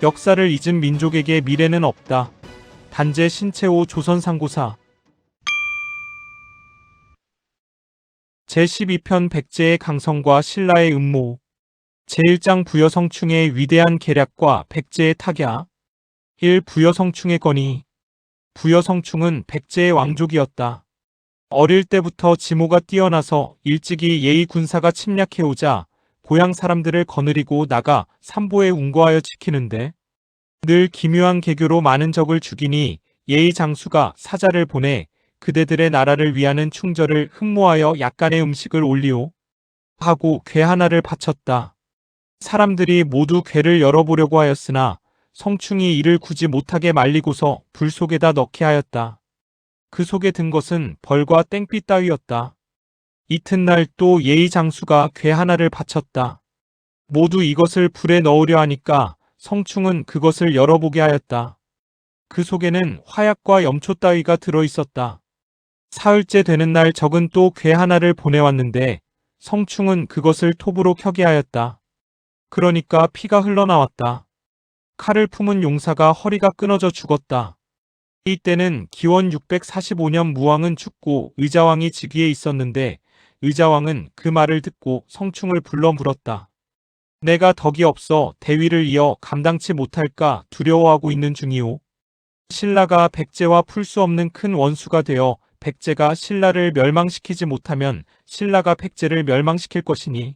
역사를 잊은 민족에게 미래는 없다. 단재 신채호 조선상고사 제12편 백제의 강성과 신라의 음모 제1장 부여성충의 위대한 계략과 백제의 타격 1. 부여성충의 건의 부여성충은 백제의 왕족이었다. 어릴 때부터 지모가 뛰어나서 일찍이 예의 군사가 침략해오자 고향 사람들을 거느리고 나가 삼보에 운거하여 지키는데 늘 기묘한 개교로 많은 적을 죽이니 예의 장수가 사자를 보내 그대들의 나라를 위하는 충절을 흠모하여 약간의 음식을 올리오 하고 궤 하나를 바쳤다. 사람들이 모두 궤를 열어보려고 하였으나 성충이 이를 굳이 못하게 말리고서 불 속에다 넣게 하였다. 그 속에 든 것은 벌과 땡빛 따위였다. 이튿날 또 예의 장수가 궤 하나를 바쳤다. 모두 이것을 불에 넣으려 하니까 성충은 그것을 열어보게 하였다. 그 속에는 화약과 염초 따위가 들어있었다. 사흘째 되는 날 적은 또 궤 하나를 보내왔는데 성충은 그것을 톱으로 켜게 하였다. 그러니까 피가 흘러나왔다. 칼을 품은 용사가 허리가 끊어져 죽었다. 이때는 기원 645년 무왕은 죽고 의자왕이 즉위에 있었는데 의자왕은 그 말을 듣고 성충을 불러 물었다. 내가 덕이 없어 대위를 이어 감당치 못할까 두려워하고 있는 중이오. 신라가 백제와 풀 수 없는 큰 원수가 되어 백제가 신라를 멸망시키지 못하면 신라가 백제를 멸망시킬 것이니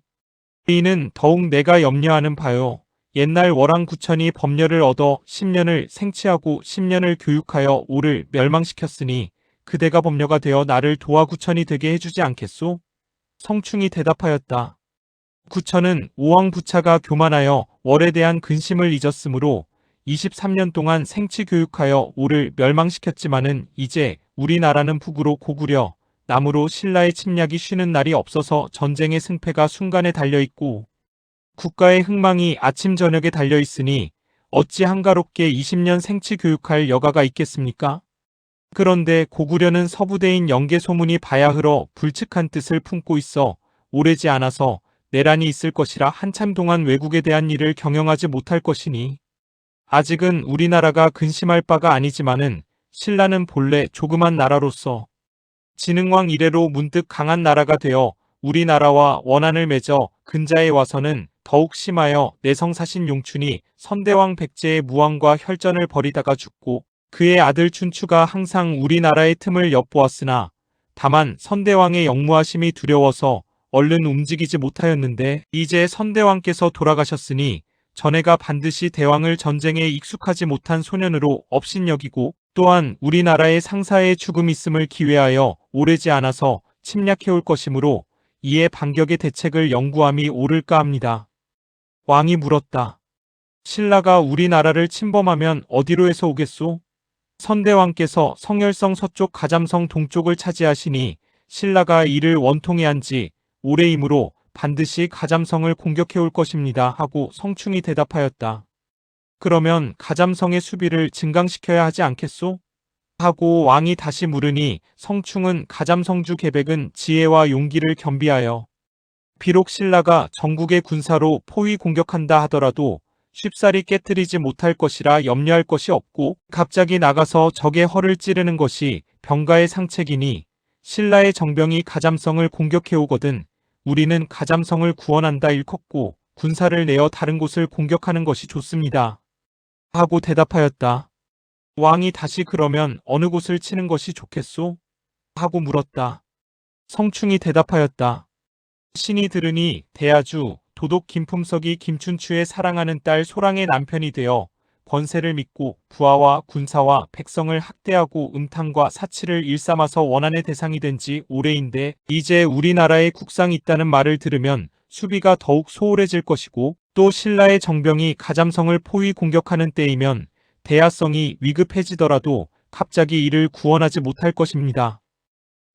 이는 더욱 내가 염려하는 바요. 옛날 월왕구천이 법렬을 얻어 10년을 생취하고 10년을 교육하여 오를 멸망시켰으니 그대가 법녀가 되어 나를 도화구천이 되게 해주지 않겠소? 성충이 대답하였다. 구천은 오왕부차가 교만하여 월에 대한 근심을 잊었으므로 23년 동안 생취 교육하여 오를 멸망시켰지만은 이제 우리나라는 북으로 고구려, 남으로 신라의 침략이 쉬는 날이 없어서 전쟁의 승패가 순간에 달려있고 국가의 흥망이 아침 저녁에 달려있으니 어찌 한가롭게 20년 생취 교육할 여가가 있겠습니까? 그런데 고구려는 서부대인 영계 소문이 바야 흘어 불측한 뜻을 품고 있어 오래지 않아서 내란이 있을 것이라 한참 동안 외국에 대한 일을 경영하지 못할 것이니 아직은 우리나라가 근심할 바가 아니지만은 신라는 본래 조그만 나라로서 진흥왕 이래로 문득 강한 나라가 되어 우리나라와 원한을 맺어 근자에 와서는 더욱 심하여 내성사신 용춘이 선대왕 백제의 무왕과 혈전을 벌이다가 죽고 그의 아들 춘추가 항상 우리나라의 틈을 엿보았으나 다만 선대왕의 영무하심이 두려워서 얼른 움직이지 못하였는데 이제 선대왕께서 돌아가셨으니 전해가 반드시 대왕을 전쟁에 익숙하지 못한 소년으로 업신여기고 또한 우리나라의 상사의 죽음 있음을 기회하여 오래지 않아서 침략해올 것이므로 이에 반격의 대책을 연구함이 옳을까 합니다. 왕이 물었다. 신라가 우리나라를 침범하면 어디로 해서 오겠소? 선대왕께서 성열성 서쪽 가잠성 동쪽을 차지하시니 신라가 이를 원통해 한 지 오래이므로 반드시 가잠성을 공격해올 것입니다 하고 성충이 대답하였다. 그러면 가잠성의 수비를 증강시켜야 하지 않겠소? 하고 왕이 다시 물으니 성충은 가잠성주 계백은 지혜와 용기를 겸비하여 비록 신라가 전국의 군사로 포위 공격한다 하더라도 쉽사리 깨뜨리지 못할 것이라 염려할 것이 없고 갑자기 나가서 적의 허를 찌르는 것이 병가의 상책이니 신라의 정병이 가잠성을 공격해오거든 우리는 가잠성을 구원한다 일컫고 군사를 내어 다른 곳을 공격하는 것이 좋습니다. 하고 대답하였다. 왕이 다시 그러면 어느 곳을 치는 것이 좋겠소? 하고 물었다. 성충이 대답하였다. 신이 들으니 대야주 도독 김품석이 김춘추의 사랑하는 딸 소랑의 남편이 되어 권세를 믿고 부하와 군사와 백성을 학대하고 음탕과 사치를 일삼아서 원한의 대상이 된 지 오래인데 이제 우리나라에 국상이 있다는 말을 들으면 수비가 더욱 소홀해질 것이고 또 신라의 정병이 가잠성을 포위 공격하는 때이면 대야성이 위급해지더라도 갑자기 이를 구원하지 못할 것입니다.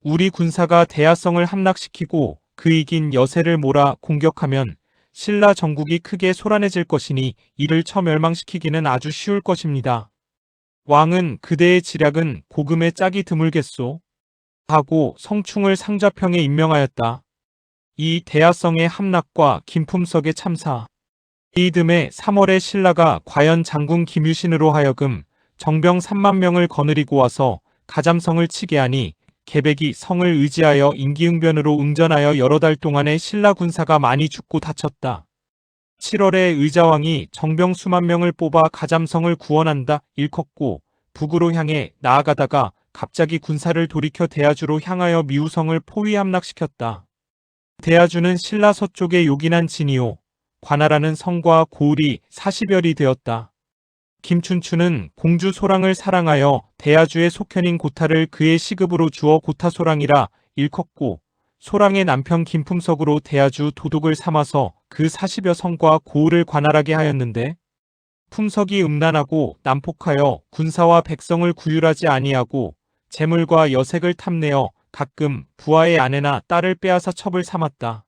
우리 군사가 대야성을 함락시키고 그 이긴 여세를 몰아 공격하면 신라 전국이 크게 소란해질 것이니 이를 처멸망시키기는 아주 쉬울 것입니다. 왕은 그대의 지략은 고금에 짝이 드물겠소? 하고 성충을 상좌평에 임명하였다. 이 대야성의 함락과 김품석의 참사 이듬해 3월에 신라가 과연 장군 김유신으로 하여금 정병 3만 명을 거느리고 와서 가잠성을 치게 하니 계백이 성을 의지하여 임기응변으로 응전하여 여러 달 동안에 신라 군사가 많이 죽고 다쳤다. 7월에 의자왕이 정병 수만 명을 뽑아 가잠성을 구원한다 일컫고 북으로 향해 나아가다가 갑자기 군사를 돌이켜 대야주로 향하여 미우성을 포위 함락시켰다. 대야주는 신라 서쪽에 요긴한 진이요 관하라는 성과 고을이 40여리 되었다. 김춘추는 공주 소랑을 사랑하여 대야주의 속현인 고타를 그의 시급으로 주어 고타소랑이라 일컫고 소랑의 남편 김품석으로 대야주 도독을 삼아서 그 40여 성과 고을을 관할하게 하였는데 품석이 음란하고 난폭하여 군사와 백성을 구휼하지 아니하고 재물과 여색을 탐내어 가끔 부하의 아내나 딸을 빼앗아 첩을 삼았다.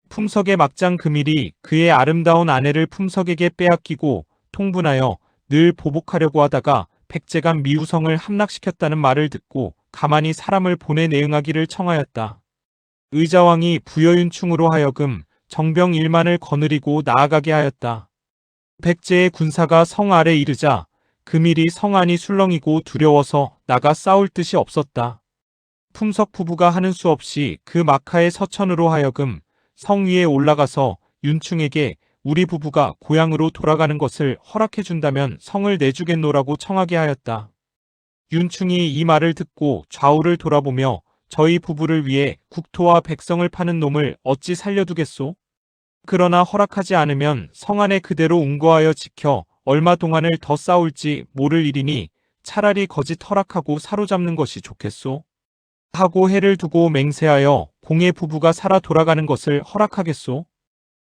품석의 막장 금일이 그의 아름다운 아내를 품석에게 빼앗기고 통분하여 늘 보복하려고 하다가 백제간 미우성을 함락시켰다는 말을 듣고 가만히 사람을 보내 내응하기를 청하였다. 의자왕이 부여윤충으로 하여금 정병 1만을 거느리고 나아가게 하였다. 백제의 군사가 성 아래 이르자 금일이 성 안이 술렁이고 두려워서 나가 싸울 뜻이 없었다. 품석 부부가 하는 수 없이 그 마카의 서천으로 하여금 성 위에 올라가서 윤충에게 우리 부부가 고향으로 돌아가는 것을 허락해 준다면 성을 내주겠노라고 청하게 하였다. 윤충이 이 말을 듣고 좌우를 돌아보며 저희 부부를 위해 국토와 백성을 파는 놈을 어찌 살려두겠소? 그러나 허락하지 않으면 성 안에 그대로 운거하여 지켜 얼마 동안을 더 싸울지 모를 일이니 차라리 거짓 허락하고 사로잡는 것이 좋겠소? 하고 해를 두고 맹세하여 공의 부부가 살아 돌아가는 것을 허락하겠소?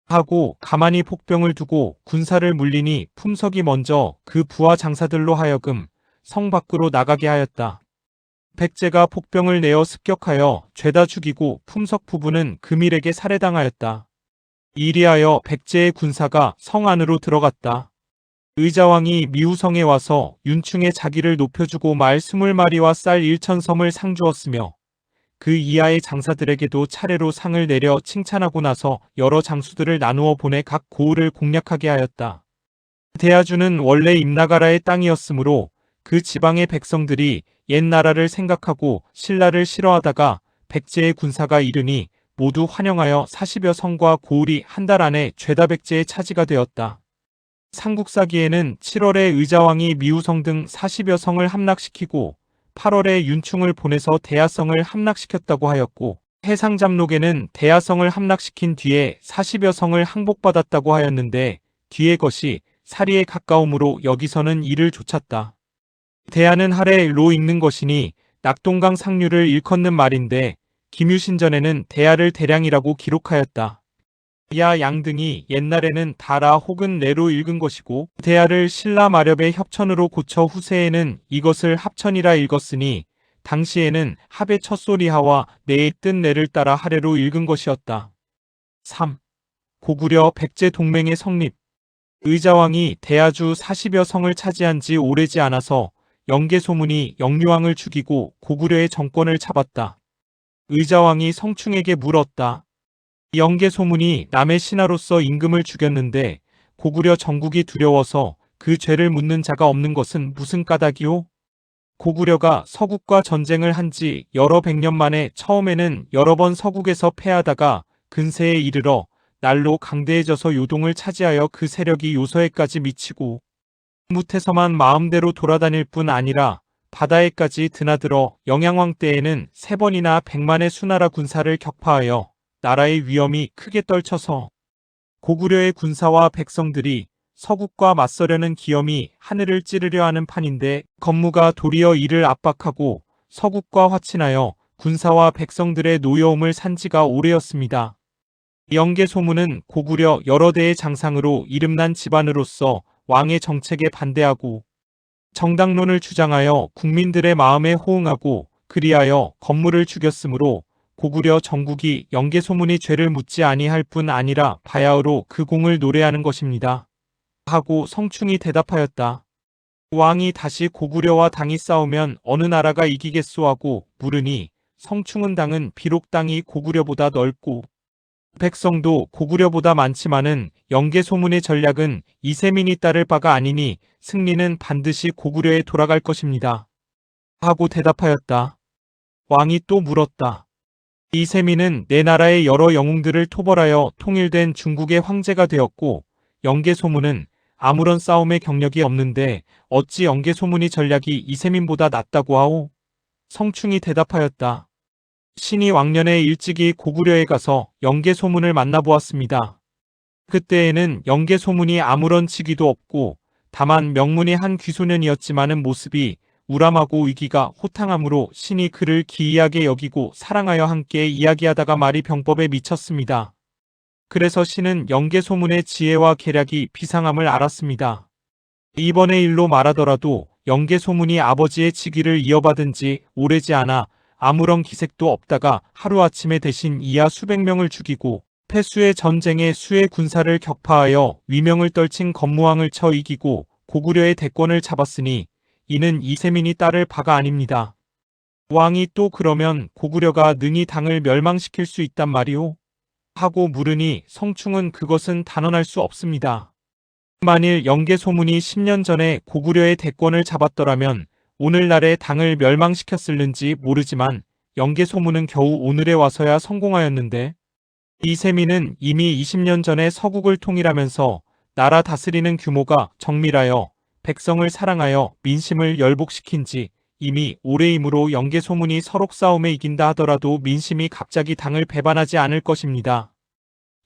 하고 가만히 폭병을 두고 군사를 물리니 품석이 먼저 그 부하 장사들로 하여금 성 밖으로 나가게 하였다. 백제가 폭병을 내어 습격하여 죄다 죽이고 품석 부부는 금일에게 살해당하였다. 이리하여 백제의 군사가 성 안으로 들어갔다. 의자왕이 미우성에 와서 윤충의 자기를 높여주고 말 20마리와 쌀 1,000섬을 상주었으며 그 이하의 장사들에게도 차례로 상을 내려 칭찬하고 나서 여러 장수들을 나누어 보내 각 고을을 공략하게 하였다. 대야주는 원래 임나가라의 땅이었으므로 그 지방의 백성들이 옛 나라를 생각하고 신라를 싫어하다가 백제의 군사가 이르니 모두 환영하여 40여 성과 고을이 한 달 안에 죄다 백제의 차지가 되었다. 삼국사기에는 7월에 의자왕이 미우성 등 40여 성을 함락시키고 8월에 윤충을 보내서 대야성을 함락시켰다고 하였고 해상잠록에는 대야성을 함락시킨 뒤에 40여 성을 항복받았다고 하였는데 뒤의 것이 사리에 가까우므로 여기서는 이를 좇았다. 대야는 하래로 읽는 것이니 낙동강 상류를 일컫는 말인데 김유신전에는 대야를 대량이라고 기록하였다. 야, 양 등이 옛날에는 다라 혹은 레로 읽은 것이고 대야를 신라 마렵의 협천으로 고쳐 후세에는 이것을 합천이라 읽었으니 당시에는 합의 첫소리하와 내의 뜬 레를 따라 하래로 읽은 것이었다. 3. 고구려 백제 동맹의 성립. 의자왕이 대야주 40여 성을 차지한 지 오래지 않아서 영계소문이 영유왕을 죽이고 고구려의 정권을 잡았다. 의자왕이 성충에게 물었다. 영계소문이 남의 신하로서 임금을 죽였는데 고구려 전국이 두려워서 그 죄를 묻는 자가 없는 것은 무슨 까닭이오? 고구려가 서국과 전쟁을 한 지 여러 백년 만에 처음에는 여러 번 서국에서 패하다가 근세에 이르러 날로 강대해져서 요동을 차지하여 그 세력이 요서에까지 미치고 무태서만 마음대로 돌아다닐 뿐 아니라 바다에까지 드나들어 영양왕 때에는 3번이나 100만의 수나라 군사를 격파하여 나라의 위험이 크게 떨쳐서 고구려의 군사와 백성들이 서국과 맞서려는 기염이 하늘을 찌르려 하는 판인데 건무가 도리어 이를 압박하고 서국과 화친하여 군사와 백성들의 노여움을 산 지가 오래였습니다. 영계소문은 고구려 여러 대의 장상으로 이름난 집안으로서 왕의 정책에 반대하고 정당론을 주장하여 국민들의 마음에 호응하고 그리하여 건무를 죽였으므로 고구려 전국이 영계소문이 죄를 묻지 아니할 뿐 아니라 바야흐로 그 공을 노래하는 것입니다. 하고 성충이 대답하였다. 왕이 다시 고구려와 당이 싸우면 어느 나라가 이기겠소 하고 물으니 성충은 당은 비록 땅이 고구려보다 넓고 백성도 고구려보다 많지만은 영계 소문의 전략은 이세민이 따를 바가 아니니 승리는 반드시 고구려에 돌아갈 것입니다. 하고 대답하였다. 왕이 또 물었다. 이세민은 내 나라의 여러 영웅들을 토벌하여 통일된 중국의 황제가 되었고 영계 소문은 아무런 싸움의 경력이 없는데 어찌 영계 소문의 전략이 이세민보다 낫다고 하오? 성충이 대답하였다. 신이 왕년에 일찍이 고구려에 가서 영계 소문을 만나보았습니다. 그때에는 영계 소문이 아무런 직위도 없고 다만 명문이 한 귀소년이었지만은 모습이 우람하고 위기가 호탕하므로 신이 그를 기이하게 여기고 사랑하여 함께 이야기하다가 말이 병법에 미쳤습니다. 그래서 신은 영계 소문의 지혜와 계략이 비상함을 알았습니다. 이번의 일로 말하더라도 영계 소문이 아버지의 직위를 이어받은 지 오래지 않아 아무런 기색도 없다가 하루아침에 대신 이하 수백 명을 죽이고 패수의 전쟁에 수의 군사를 격파하여 위명을 떨친 건무왕을 쳐 이기고 고구려의 대권을 잡았으니 이는 이세민이 따를 바가 아닙니다. 왕이 또 그러면 고구려가 능히 당을 멸망시킬 수 있단 말이오? 하고 물으니 성충은 그것은 단언할 수 없습니다. 만일 영계 소문이 10년 전에 고구려의 대권을 잡았더라면 오늘날의 당을 멸망시켰을는지 모르지만 영계 소문은 겨우 오늘에 와서야 성공하였는데 이세민은 이미 20년 전에 서국을 통일하면서 나라 다스리는 규모가 정밀하여 백성을 사랑하여 민심을 열복시킨 지 이미 오래이므로 영계 소문이 서록 싸움에 이긴다 하더라도 민심이 갑자기 당을 배반하지 않을 것입니다.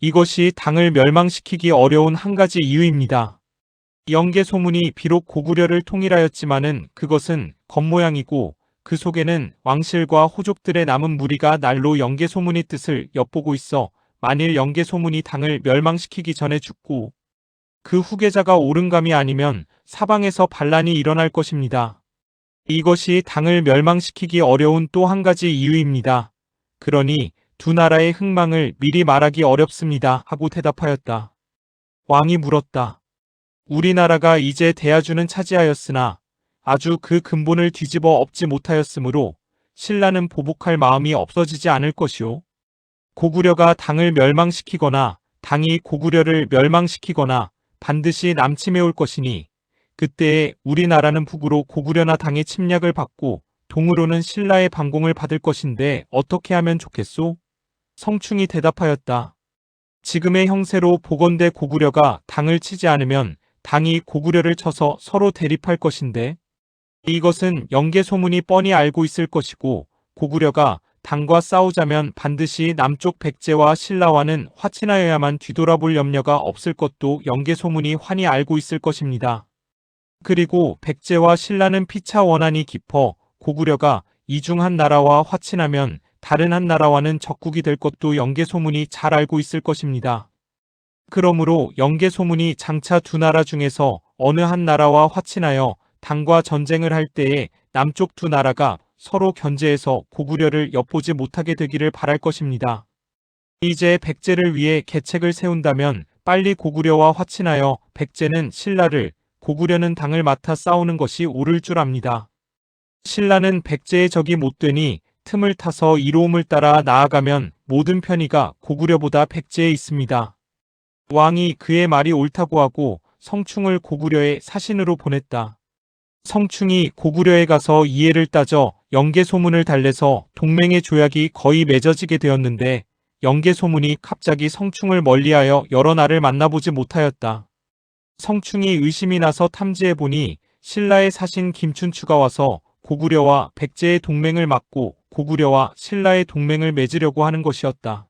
이것이 당을 멸망시키기 어려운 한 가지 이유입니다. 영계 소문이 비록 고구려를 통일하였지만은 그것은 겉모양이고 그 속에는 왕실과 호족들의 남은 무리가 날로 영계 소문의 뜻을 엿보고 있어 만일 영계 소문이 당을 멸망시키기 전에 죽고 그 후계자가 옳은감이 아니면 사방에서 반란이 일어날 것입니다. 이것이 당을 멸망시키기 어려운 또 한 가지 이유입니다. 그러니 두 나라의 흥망을 미리 말하기 어렵습니다. 하고 대답하였다. 왕이 물었다. 우리나라가 이제 대야주는 차지하였으나 아주 그 근본을 뒤집어 엎지 못하였으므로 신라는 보복할 마음이 없어지지 않을 것이오. 고구려가 당을 멸망시키거나 당이 고구려를 멸망시키거나 반드시 남침해 올 것이니 그때에 우리나라는 북으로 고구려나 당의 침략을 받고 동으로는 신라의 반공을 받을 것인데 어떻게 하면 좋겠소? 성충이 대답하였다. 지금의 형세로 보건대 고구려가 당을 치지 않으면 당이 고구려를 쳐서 서로 대립할 것인데 이것은 영계 소문이 뻔히 알고 있을 것이고 고구려가 당과 싸우자면 반드시 남쪽 백제와 신라와는 화친하여야만 뒤돌아볼 염려가 없을 것도 영계 소문이 환히 알고 있을 것입니다. 그리고 백제와 신라는 피차 원한이 깊어 고구려가 이 중 한 나라와 화친하면 다른 한 나라와는 적국이 될 것도 영계 소문이 잘 알고 있을 것입니다. 그러므로 영계 소문이 장차 두 나라 중에서 어느 한 나라와 화친하여 당과 전쟁을 할 때에 남쪽 두 나라가 서로 견제해서 고구려를 엿보지 못하게 되기를 바랄 것입니다. 이제 백제를 위해 계책을 세운다면 빨리 고구려와 화친하여 백제는 신라를 고구려는 당을 맡아 싸우는 것이 옳을 줄 압니다. 신라는 백제의 적이 못되니 틈을 타서 이로움을 따라 나아가면 모든 편의가 고구려보다 백제에 있습니다. 왕이 그의 말이 옳다고 하고 성충을 고구려에 사신으로 보냈다. 성충이 고구려에 가서 이해를 따져 영계 소문을 달래서 동맹의 조약이 거의 맺어지게 되었는데 영계 소문이 갑자기 성충을 멀리하여 여러 날을 만나보지 못하였다. 성충이 의심이 나서 탐지해보니 신라의 사신 김춘추가 와서 고구려와 백제의 동맹을 막고 고구려와 신라의 동맹을 맺으려고 하는 것이었다.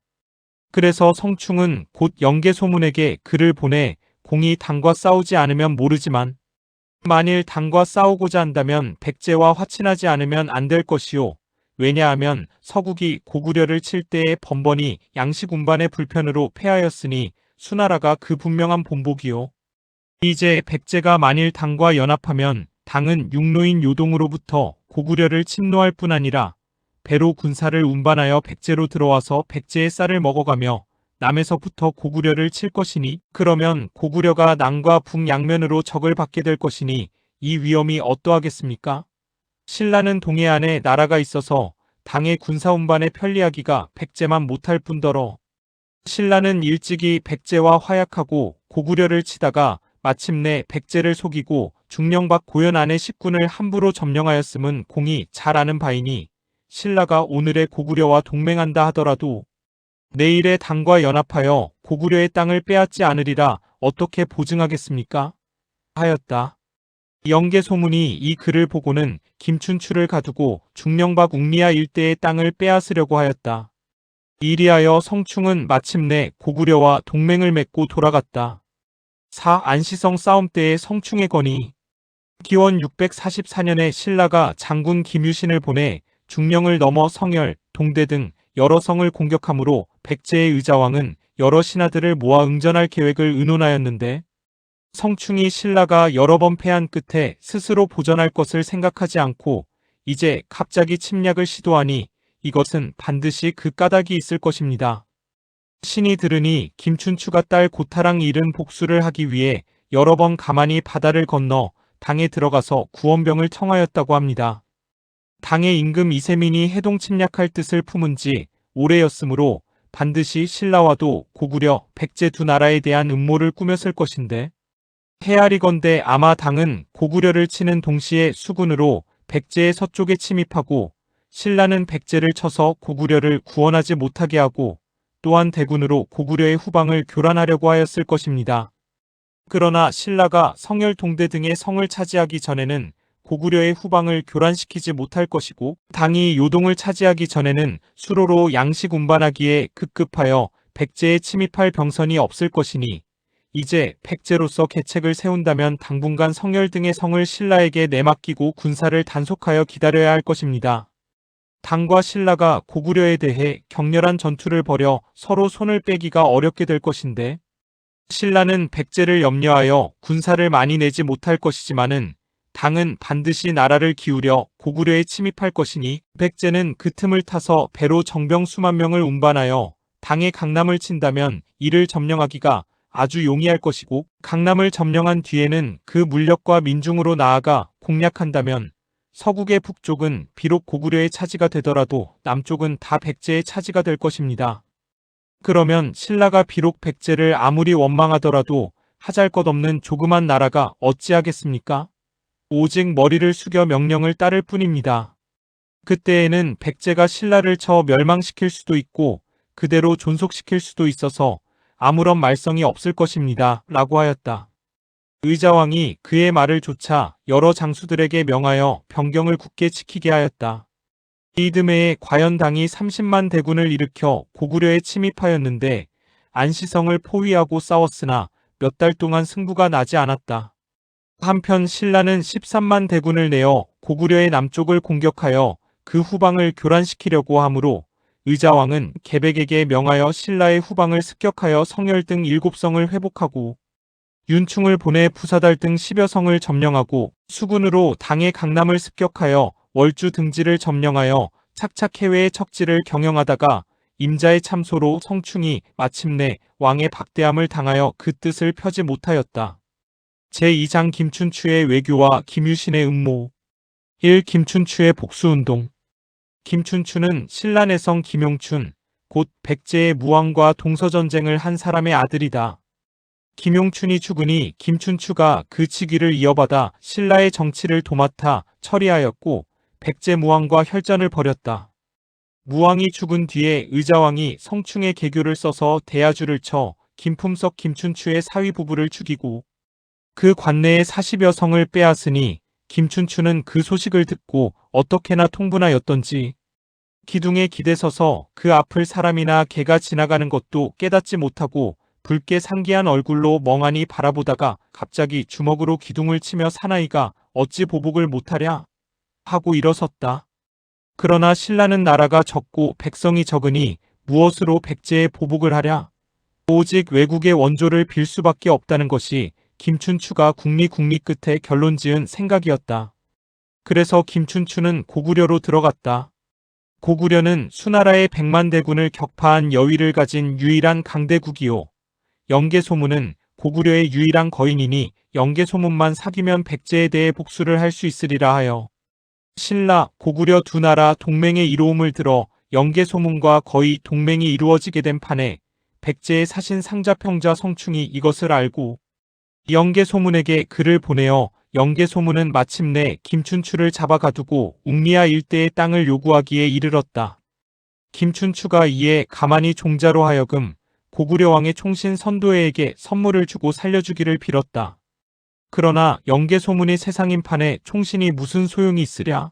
그래서 성충은 곧 영계 소문에게 글을 보내 공이 당과 싸우지 않으면 모르지만 만일 당과 싸우고자 한다면 백제와 화친하지 않으면 안 될 것이요. 왜냐하면 서국이 고구려를 칠 때에 번번이 양식 운반의 불편으로 패하였으니 수나라가 그 분명한 본보기요. 이제 백제가 만일 당과 연합하면 당은 육로인 요동으로부터 고구려를 침노할 뿐 아니라 배로 군사를 운반하여 백제로 들어와서 백제의 쌀을 먹어가며 남에서부터 고구려를 칠 것이니 그러면 고구려가 남과 북양면으로 적을 받게 될 것이니 이 위험이 어떠하겠습니까? 신라는 동해안에 나라가 있어서 당의 군사 운반에 편리하기가 백제만 못할 뿐더러 신라는 일찍이 백제와 화약하고 고구려를 치다가 마침내 백제를 속이고 중령박 고현 안의 식군을 함부로 점령하였음은 공이 잘 아는 바이니 신라가 오늘의 고구려와 동맹한다 하더라도 내일의 당과 연합하여 고구려의 땅을 빼앗지 않으리라 어떻게 보증하겠습니까? 하였다. 영계소문이 이 글을 보고는 김춘추를 가두고 중령박 웅리아 일대의 땅을 빼앗으려고 하였다. 이리하여 성충은 마침내 고구려와 동맹을 맺고 돌아갔다. 안시성 싸움 때의 성충의 건이 기원 644년에 신라가 장군 김유신을 보내 중령을 넘어 성열, 동대 등 여러 성을 공격하므로 백제의 의자왕은 여러 신하들을 모아 응전할 계획을 의논하였는데 성충이 신라가 여러 번 패한 끝에 스스로 보전할 것을 생각하지 않고 이제 갑자기 침략을 시도하니 이것은 반드시 그 까닭이 있을 것입니다. 신이 들으니 김춘추가 딸 고타랑 잃은 복수를 하기 위해 여러 번 가만히 바다를 건너 당에 들어가서 구원병을 청하였다고 합니다. 당의 임금 이세민이 해동 침략할 뜻을 품은 지 오래였으므로 반드시 신라와도 고구려, 백제 두 나라에 대한 음모를 꾸몄을 것인데 헤아리건대 아마 당은 고구려를 치는 동시에 수군으로 백제의 서쪽에 침입하고 신라는 백제를 쳐서 고구려를 구원하지 못하게 하고 또한 대군으로 고구려의 후방을 교란하려고 하였을 것입니다. 그러나 신라가 성열 동대 등의 성을 차지하기 전에는 고구려의 후방을 교란시키지 못할 것이고 당이 요동을 차지하기 전에는 수로로 양식 운반하기에 급급하여 백제에 침입할 병선이 없을 것이니 이제 백제로서 계책을 세운다면 당분간 성열 등의 성을 신라에게 내맡기고 군사를 단속하여 기다려야 할 것입니다. 당과 신라가 고구려에 대해 격렬한 전투를 벌여 서로 손을 빼기가 어렵게 될 것인데 신라는 백제를 염려하여 군사를 많이 내지 못할 것이지만은 당은 반드시 나라를 기울여 고구려에 침입할 것이니 백제는 그 틈을 타서 배로 정병 수만 명을 운반하여 당의 강남을 친다면 이를 점령하기가 아주 용이할 것이고 강남을 점령한 뒤에는 그 물력과 민중으로 나아가 공략한다면 서국의 북쪽은 비록 고구려의 차지가 되더라도 남쪽은 다 백제의 차지가 될 것입니다. 그러면 신라가 비록 백제를 아무리 원망하더라도 하잘것없는 조그만 나라가 어찌하겠습니까? 오직 머리를 숙여 명령을 따를 뿐입니다. 그때에는 백제가 신라를 쳐 멸망시킬 수도 있고 그대로 존속시킬 수도 있어서 아무런 말썽이 없을 것입니다. 라고 하였다. 의자왕이 그의 말을 조차 여러 장수들에게 명하여 병경을 굳게 지키게 하였다. 이듬해에 과연당이 30만 대군을 일으켜 고구려에 침입하였는데 안시성을 포위하고 싸웠으나 몇 달 동안 승부가 나지 않았다. 한편 신라는 13만 대군을 내어 고구려의 남쪽을 공격하여 그 후방을 교란시키려고 하므로 의자왕은 계백에게 명하여 신라의 후방을 습격하여 성열 등 7성을 회복하고 윤충을 보내 부사달 등 10여 성을 점령하고 수군으로 당의 강남을 습격하여 월주 등지를 점령하여 착착 해외의 척지를 경영하다가 임자의 참소로 성충이 마침내 왕의 박대함을 당하여 그 뜻을 펴지 못하였다. 제2장 김춘추의 외교와 김유신의 음모 1. 김춘추의 복수운동 김춘추는 신라내성 김용춘, 곧 백제의 무왕과 동서전쟁을 한 사람의 아들이다. 김용춘이 죽으니 김춘추가 그 직위를 이어받아 신라의 정치를 도맡아 처리하였고 백제 무왕과 혈전을 벌였다. 무왕이 죽은 뒤에 의자왕이 성충의 계교를 써서 대야주를 쳐 김품석 김춘추의 사위 부부를 죽이고 그 관내의 40여 성을 빼앗으니 김춘추는 그 소식을 듣고 어떻게나 통분하였던지 기둥에 기대서서 그 앞을 사람이나 개가 지나가는 것도 깨닫지 못하고 붉게 상기한 얼굴로 멍하니 바라보다가 갑자기 주먹으로 기둥을 치며 사나이가 어찌 보복을 못하랴 하고 일어섰다. 그러나 신라는 나라가 적고 백성이 적으니 무엇으로 백제의 보복을 하랴. 오직 외국의 원조를 빌 수밖에 없다는 것이 김춘추가 국리 끝에 결론 지은 생각이었다. 그래서 김춘추는 고구려로 들어갔다. 고구려는 수나라의 100만 대군을 격파한 여위를 가진 유일한 강대국이요. 영계소문은 고구려의 유일한 거인이니 영계소문만 사귀면 백제에 대해 복수를 할 수 있으리라 하여 신라, 고구려 두 나라 동맹의 이로움을 들어 영계소문과 거의 동맹이 이루어지게 된 판에 백제의 사신 상자평자 성충이 이것을 알고 영계소문에게 글을 보내어 영계소문은 마침내 김춘추를 잡아가두고 웅리아 일대의 땅을 요구하기에 이르렀다. 김춘추가 이에 가만히 종자로 하여금 고구려 왕의 총신 선도회에게 선물을 주고 살려주기를 빌었다. 그러나 영계소문이 세상인판에 총신이 무슨 소용이 있으랴?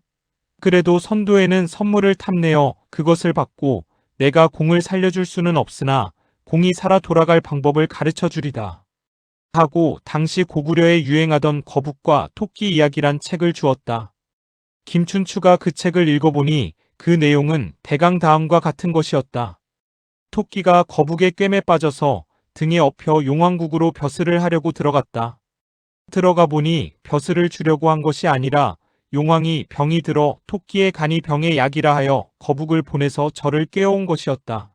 그래도 선도회는 선물을 탐내어 그것을 받고 내가 공을 살려줄 수는 없으나 공이 살아 돌아갈 방법을 가르쳐 주리다. 하고 당시 고구려에 유행하던 거북과 토끼 이야기란 책을 주었다. 김춘추가 그 책을 읽어보니 그 내용은 대강 다음과 같은 것이었다. 토끼가 거북의 꿰매 빠져서 등에 업혀 용왕국으로 벼슬을 하려고 들어갔다. 들어가 보니 벼슬을 주려고 한 것이 아니라 용왕이 병이 들어 토끼의 간이 병의 약이라 하여 거북을 보내서 저를 꿰어온 것이었다.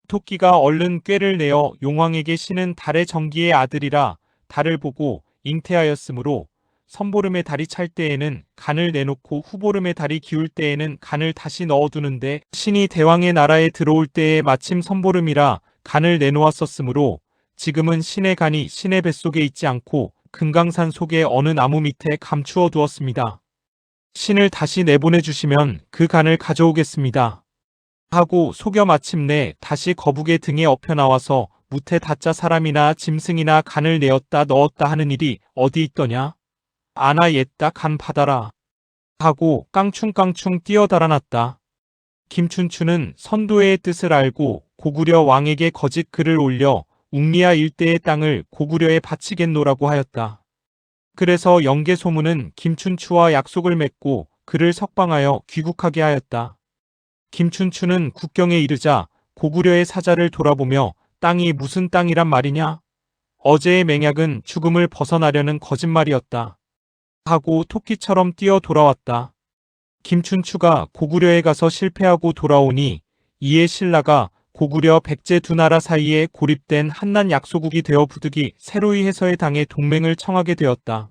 토끼가 얼른 꾀를 내어 용왕에게 신은 달의 정기의 아들이라 달을 보고 잉태하였으므로 선보름의 달이 찰 때에는 간을 내놓고 후보름의 달이 기울 때에는 간을 다시 넣어두는데 신이 대왕의 나라에 들어올 때에 마침 선보름이라 간을 내놓았었으므로 지금은 신의 간이 신의 뱃속에 있지 않고 금강산 속의 어느 나무 밑에 감추어 두었습니다. 신을 다시 내보내주시면 그 간을 가져오겠습니다. 하고 속여 마침내 다시 거북의 등에 엎여 나와서 무태 다짜 사람이나 짐승이나 간을 내었다 넣었다 하는 일이 어디 있더냐? 아나 옛다 간 받아라. 하고 깡충깡충 뛰어 달아났다. 김춘추는 선도회의 뜻을 알고 고구려 왕에게 거짓 글을 올려 웅리아 일대의 땅을 고구려에 바치겠노라고 하였다. 그래서 영계소문은 김춘추와 약속을 맺고 그를 석방하여 귀국하게 하였다. 김춘추는 국경에 이르자 고구려의 사자를 돌아보며 땅이 무슨 땅이란 말이냐? 어제의 맹약은 죽음을 벗어나려는 거짓말이었다. 하고 토끼처럼 뛰어 돌아왔다. 김춘추가 고구려에 가서 실패하고 돌아오니 이에 신라가 고구려 백제 두 나라 사이에 고립된 한난 약소국이 되어 부득이 새로이 해서의 당에 동맹을 청하게 되었다.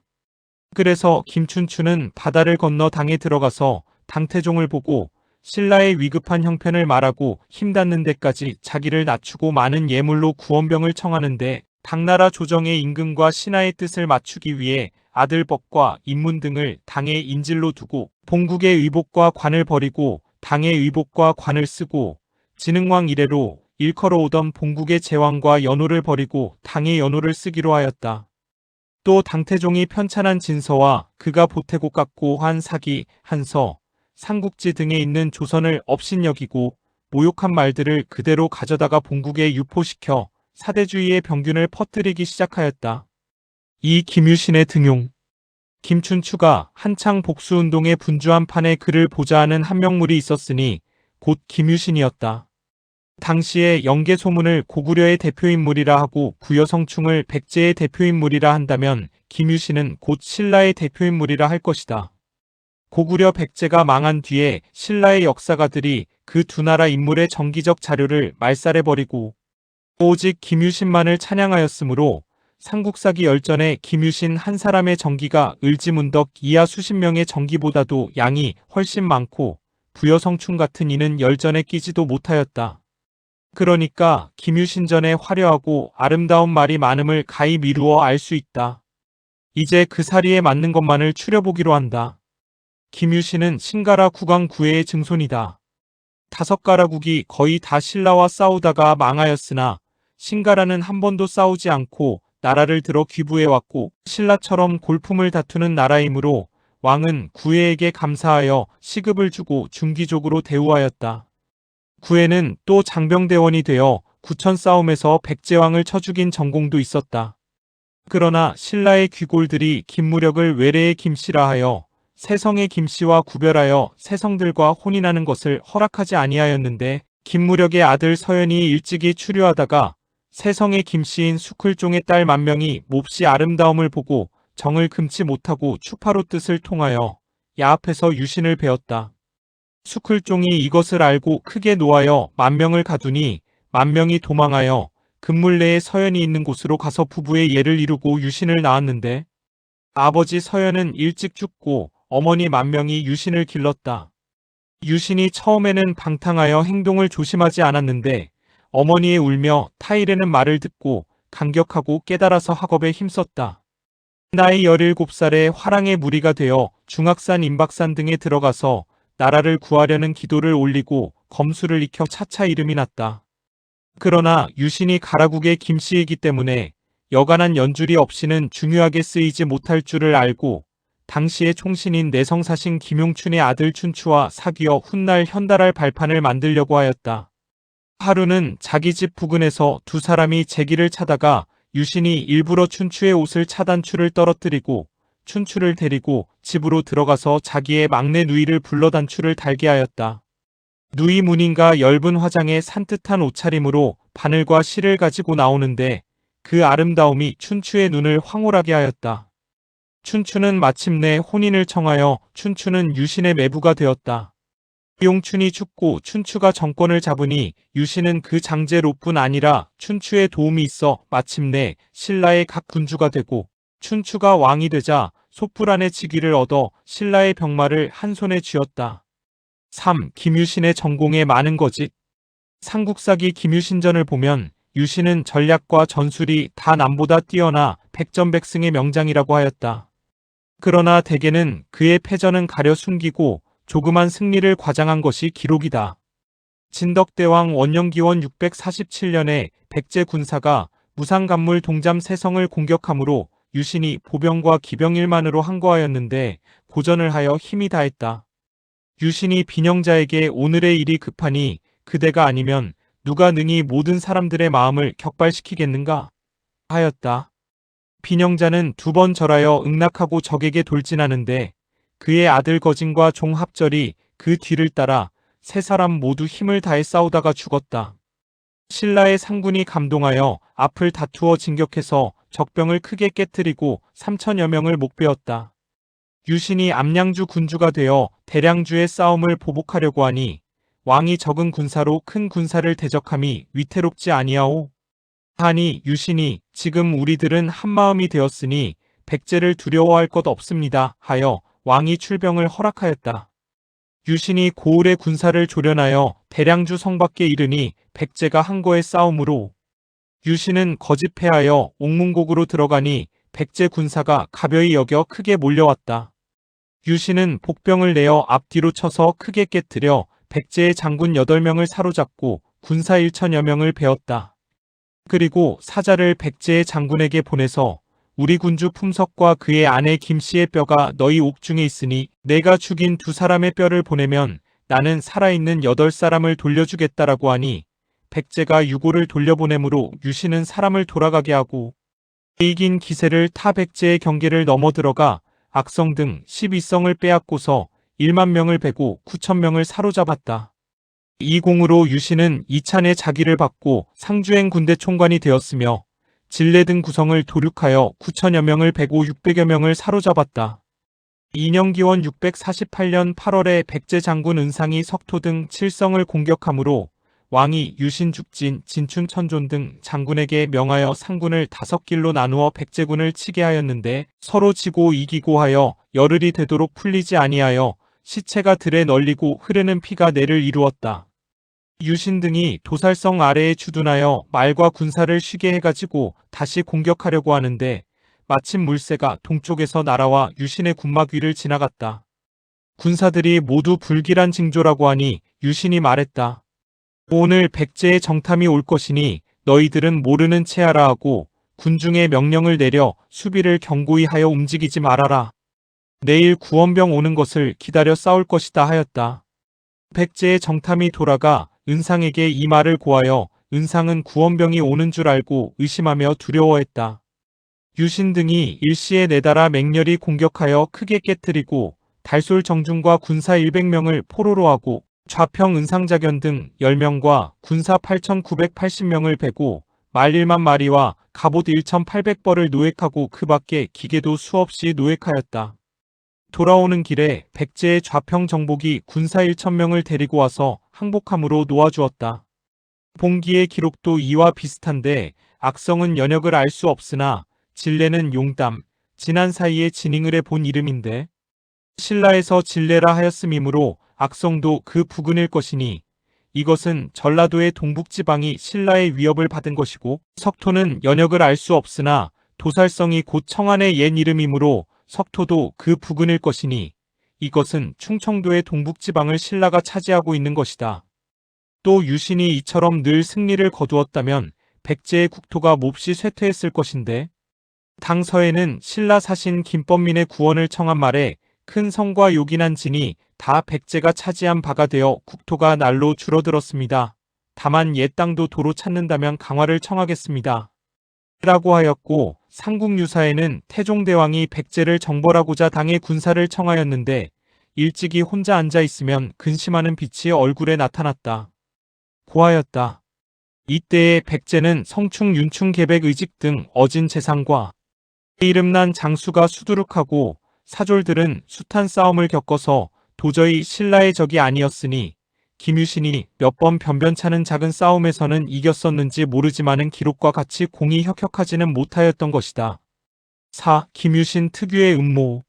그래서 김춘추는 바다를 건너 당에 들어가서 당태종을 보고 신라의 위급한 형편을 말하고 힘닿는 데까지 자기를 낮추고 많은 예물로 구원병을 청하는데 당나라 조정의 임금과 신하의 뜻을 맞추기 위해 아들법과 인문 등을 당의 인질로 두고 본국의 의복과 관을 버리고 당의 의복과 관을 쓰고 진흥왕 이래로 일컬어 오던 본국의 제왕과 연호를 버리고 당의 연호를 쓰기로 하였다. 또 당태종이 편찬한 진서와 그가 보태고 깎고 한 사기, 한서, 삼국지 등에 있는 조선을 업신여기고 모욕한 말들을 그대로 가져다가 본국에 유포시켜 사대주의의 병균을 퍼뜨리기 시작하였다. 이 김유신의 등용. 김춘추가 한창 복수운동에 분주한 판에 그를 보자 하는 한 명물이 있었으니 곧 김유신이었다. 당시에 영계소문을 고구려의 대표인물이라 하고 부여성충을 백제의 대표인물이라 한다면 김유신은 곧 신라의 대표인물이라 할 것이다. 고구려 백제가 망한 뒤에 신라의 역사가들이 그 두 나라 인물의 정기적 자료를 말살해버리고 오직 김유신만을 찬양하였으므로 삼국사기 열전에 김유신 한 사람의 정기가 을지문덕 이하 수십 명의 정기보다도 양이 훨씬 많고 부여성충 같은 이는 열전에 끼지도 못하였다. 그러니까 김유신전의 화려하고 아름다운 말이 많음을 가히 미루어 알 수 있다. 이제 그 사리에 맞는 것만을 추려보기로 한다. 김유신은 신가라 국왕 구해의 증손이다. 5가라국이 거의 다 신라와 싸우다가 망하였으나 신가라는 한 번도 싸우지 않고 나라를 들어 귀부해왔고 신라처럼 골품을 다투는 나라이므로 왕은 구해에게 감사하여 시급을 주고 중기족으로 대우하였다. 구해는 또 장병대원이 되어 구천 싸움에서 백제왕을 쳐 죽인 전공도 있었다. 그러나 신라의 귀골들이 김무력을 외래의 김씨라 하여 세성의 김씨와 구별하여 세성들과 혼인하는 것을 허락하지 아니하였는데 김무력의 아들 서연이 일찍이 추류하다가 세성의 김씨인 수클종의 딸 만명이 몹시 아름다움을 보고 정을 금치 못하고 추파로 뜻을 통하여 야합해서 유신을 베었다. 수클종이 이것을 알고 크게 노하여 만명을 가두니 만명이 도망하여 금물내에 서연이 있는 곳으로 가서 부부의 예를 이루고 유신을 낳았는데 아버지 서연은 일찍 죽고 어머니 만명이 유신을 길렀다. 유신이 처음에는 방탕하여 행동을 조심하지 않았는데 어머니의 울며 타이르는 말을 듣고 감격하고 깨달아서 학업에 힘썼다. 나이 17살에 화랑의 무리가 되어 중악산 임박산 등에 들어가서 나라를 구하려는 기도를 올리고 검수를 익혀 차차 이름이 났다. 그러나 유신이 가라국의 김씨이기 때문에 여간한 연줄이 없이는 중요하게 쓰이지 못할 줄을 알고 당시의 총신인 내성사신 김용춘의 아들 춘추와 사귀어 훗날 현달할 발판을 만들려고 하였다. 하루는 자기 집 부근에서 두 사람이 제기를 차다가 유신이 일부러 춘추의 옷을 차 단추를 떨어뜨리고 춘추를 데리고 집으로 들어가서 자기의 막내 누이를 불러 단추를 달게 하였다. 누이 문인가 엷은 화장에 산뜻한 옷차림으로 바늘과 실을 가지고 나오는데 그 아름다움이 춘추의 눈을 황홀하게 하였다. 춘추는 마침내 혼인을 청하여 춘추는 유신의 매부가 되었다. 용춘이 죽고 춘추가 정권을 잡으니 유신은 그 장제로뿐 아니라 춘추의 도움이 있어 마침내 신라의 각 군주가 되고 춘추가 왕이 되자 소풀안의 직위를 얻어 신라의 병마를 한 손에 쥐었다. 3. 김유신의 전공에 많은 거짓. 삼국사기 김유신전을 보면 유신은 전략과 전술이 다 남보다 뛰어나 백전백승의 명장이라고 하였다. 그러나 대개는 그의 패전은 가려 숨기고 조그만 승리를 과장한 것이 기록이다. 진덕대왕 원영기원 647년에 백제 군사가 무상간물 동잠 세성을 공격함으로 유신이 보병과 기병 1만으로 항거하였는데 고전을 하여 힘이 다했다. 유신이 비녕자에게 오늘의 일이 급하니 그대가 아니면 누가 능히 모든 사람들의 마음을 격발시키겠는가 하였다. 비녕자는 2번 절하여 응낙하고 적에게 돌진하는데 그의 아들 거진과 종 합절이 그 뒤를 따라 세 사람 모두 힘을 다해 싸우다가 죽었다. 신라의 상군이 감동하여 앞을 다투어 진격해서 적병을 크게 깨뜨리고 3천여 명을 목베었다. 유신이 암량주 군주가 되어 대량주의 싸움을 보복하려고 하니 왕이 적은 군사로 큰 군사를 대적함이 위태롭지 아니하오. 하니 유신이 지금 우리들은 한마음이 되었으니 백제를 두려워할 것 없습니다 하여 왕이 출병을 허락하였다. 유신이 고을의 군사를 조련하여 대량주 성 밖에 이르니 백제가 항거에 싸움으로 유신은 거짓패하여 옥문곡으로 들어가니 백제 군사가 가벼이 여겨 크게 몰려왔다. 유신은 복병을 내어 앞뒤로 쳐서 크게 깨뜨려 백제의 장군 8명을 사로잡고 군사 1천여 명을 베었다. 그리고 사자를 백제의 장군에게 보내서 우리 군주 품석과 그의 아내 김씨의 뼈가 너희 옥중에 있으니 내가 죽인 2사람의 뼈를 보내면 나는 살아있는 8사람을 돌려주겠다라고 하니 백제가 유고를 돌려보내므로 유신은 사람을 돌아가게 하고 이긴 기세를 타 백제의 경계를 넘어들어가 악성 등 12성을 빼앗고서 1만 명을 베고 9천 명을 사로잡았다. 이 공으로 유신은 이찬의 자기를 받고 상주행 군대 총관이 되었으며 진례 등 구성을 도륙하여 9천여 명을 베고 600여 명을 사로잡았다. 인영기원 648년 8월에 백제 장군 은상이 석토 등 7성을 공격하므로 왕이 유신 죽진 진춘 천존 등 장군에게 명하여 상군을 5길로 나누어 백제군을 치게 하였는데 서로 지고 이기고 하여 열흘이 되도록 풀리지 아니하여 시체가 들에 널리고 흐르는 피가 내를 이루었다. 유신 등이 도살성 아래에 주둔하여 말과 군사를 쉬게 해가지고 다시 공격하려고 하는데 마침 물새가 동쪽에서 날아와 유신의 군막 위를 지나갔다. 군사들이 모두 불길한 징조라고 하니 유신이 말했다. 오늘 백제의 정탐이 올 것이니 너희들은 모르는 체하라 하고 군중에 명령을 내려 수비를 경고히 하여 움직이지 말아라. 내일 구원병 오는 것을 기다려 싸울 것이다 하였다. 백제의 정탐이 돌아가 은상에게 이 말을 고하여 은상은 구원병이 오는 줄 알고 의심하며 두려워했다. 유신 등이 일시에 내달아 맹렬히 공격하여 크게 깨뜨리고 달솔 정중과 군사 100명을 포로로 하고 좌평 은상자견 등 10명과 군사 8,980명을 베고 말 1만 마리와 갑옷 1,800벌을 노획하고 그 밖에 기계도 수없이 노획하였다. 돌아오는 길에 백제의 좌평 정복이 군사 1,000명을 데리고 와서 항복함으로 놓아주었다. 봉기의 기록도 이와 비슷한데 악성은 연역을 알 수 없으나 진례는 용담, 진한 사이에 진잉을 해본 이름인데 신라에서 진례라 하였음이므로 악성도 그 부근일 것이니 이것은 전라도의 동북지방이 신라의 위협을 받은 것이고 석토는 연역을 알 수 없으나 도살성이 곧 청안의 옛 이름이므로 석토도 그 부근일 것이니 이것은 충청도의 동북지방을 신라가 차지하고 있는 것이다. 또 유신이 이처럼 늘 승리를 거두었다면 백제의 국토가 몹시 쇠퇴했을 것인데 당서에는 신라 사신 김법민의 구원을 청한 말에 큰 성과 요긴한 진이 다 백제가 차지한 바가 되어 국토가 날로 줄어들었습니다. 다만 옛 땅도 도로 찾는다면 강화를 청하겠습니다. 라고 하였고 삼국유사에는 태종대왕이 백제를 정벌하고자 당의 군사를 청하였는데 일찍이 혼자 앉아 있으면 근심하는 빛이 얼굴에 나타났다. 고하였다. 이때에 백제는 성충, 윤충, 계백, 의직 등 어진 재상과 이름난 장수가 수두룩하고 사졸들은 숱한 싸움을 겪어서 도저히 신라의 적이 아니었으니 김유신이 몇 번 변변찮은 작은 싸움에서는 이겼었는지 모르지만은 기록과 같이 공이 혁혁하지는 못하였던 것이다. 4. 김유신 특유의 음모.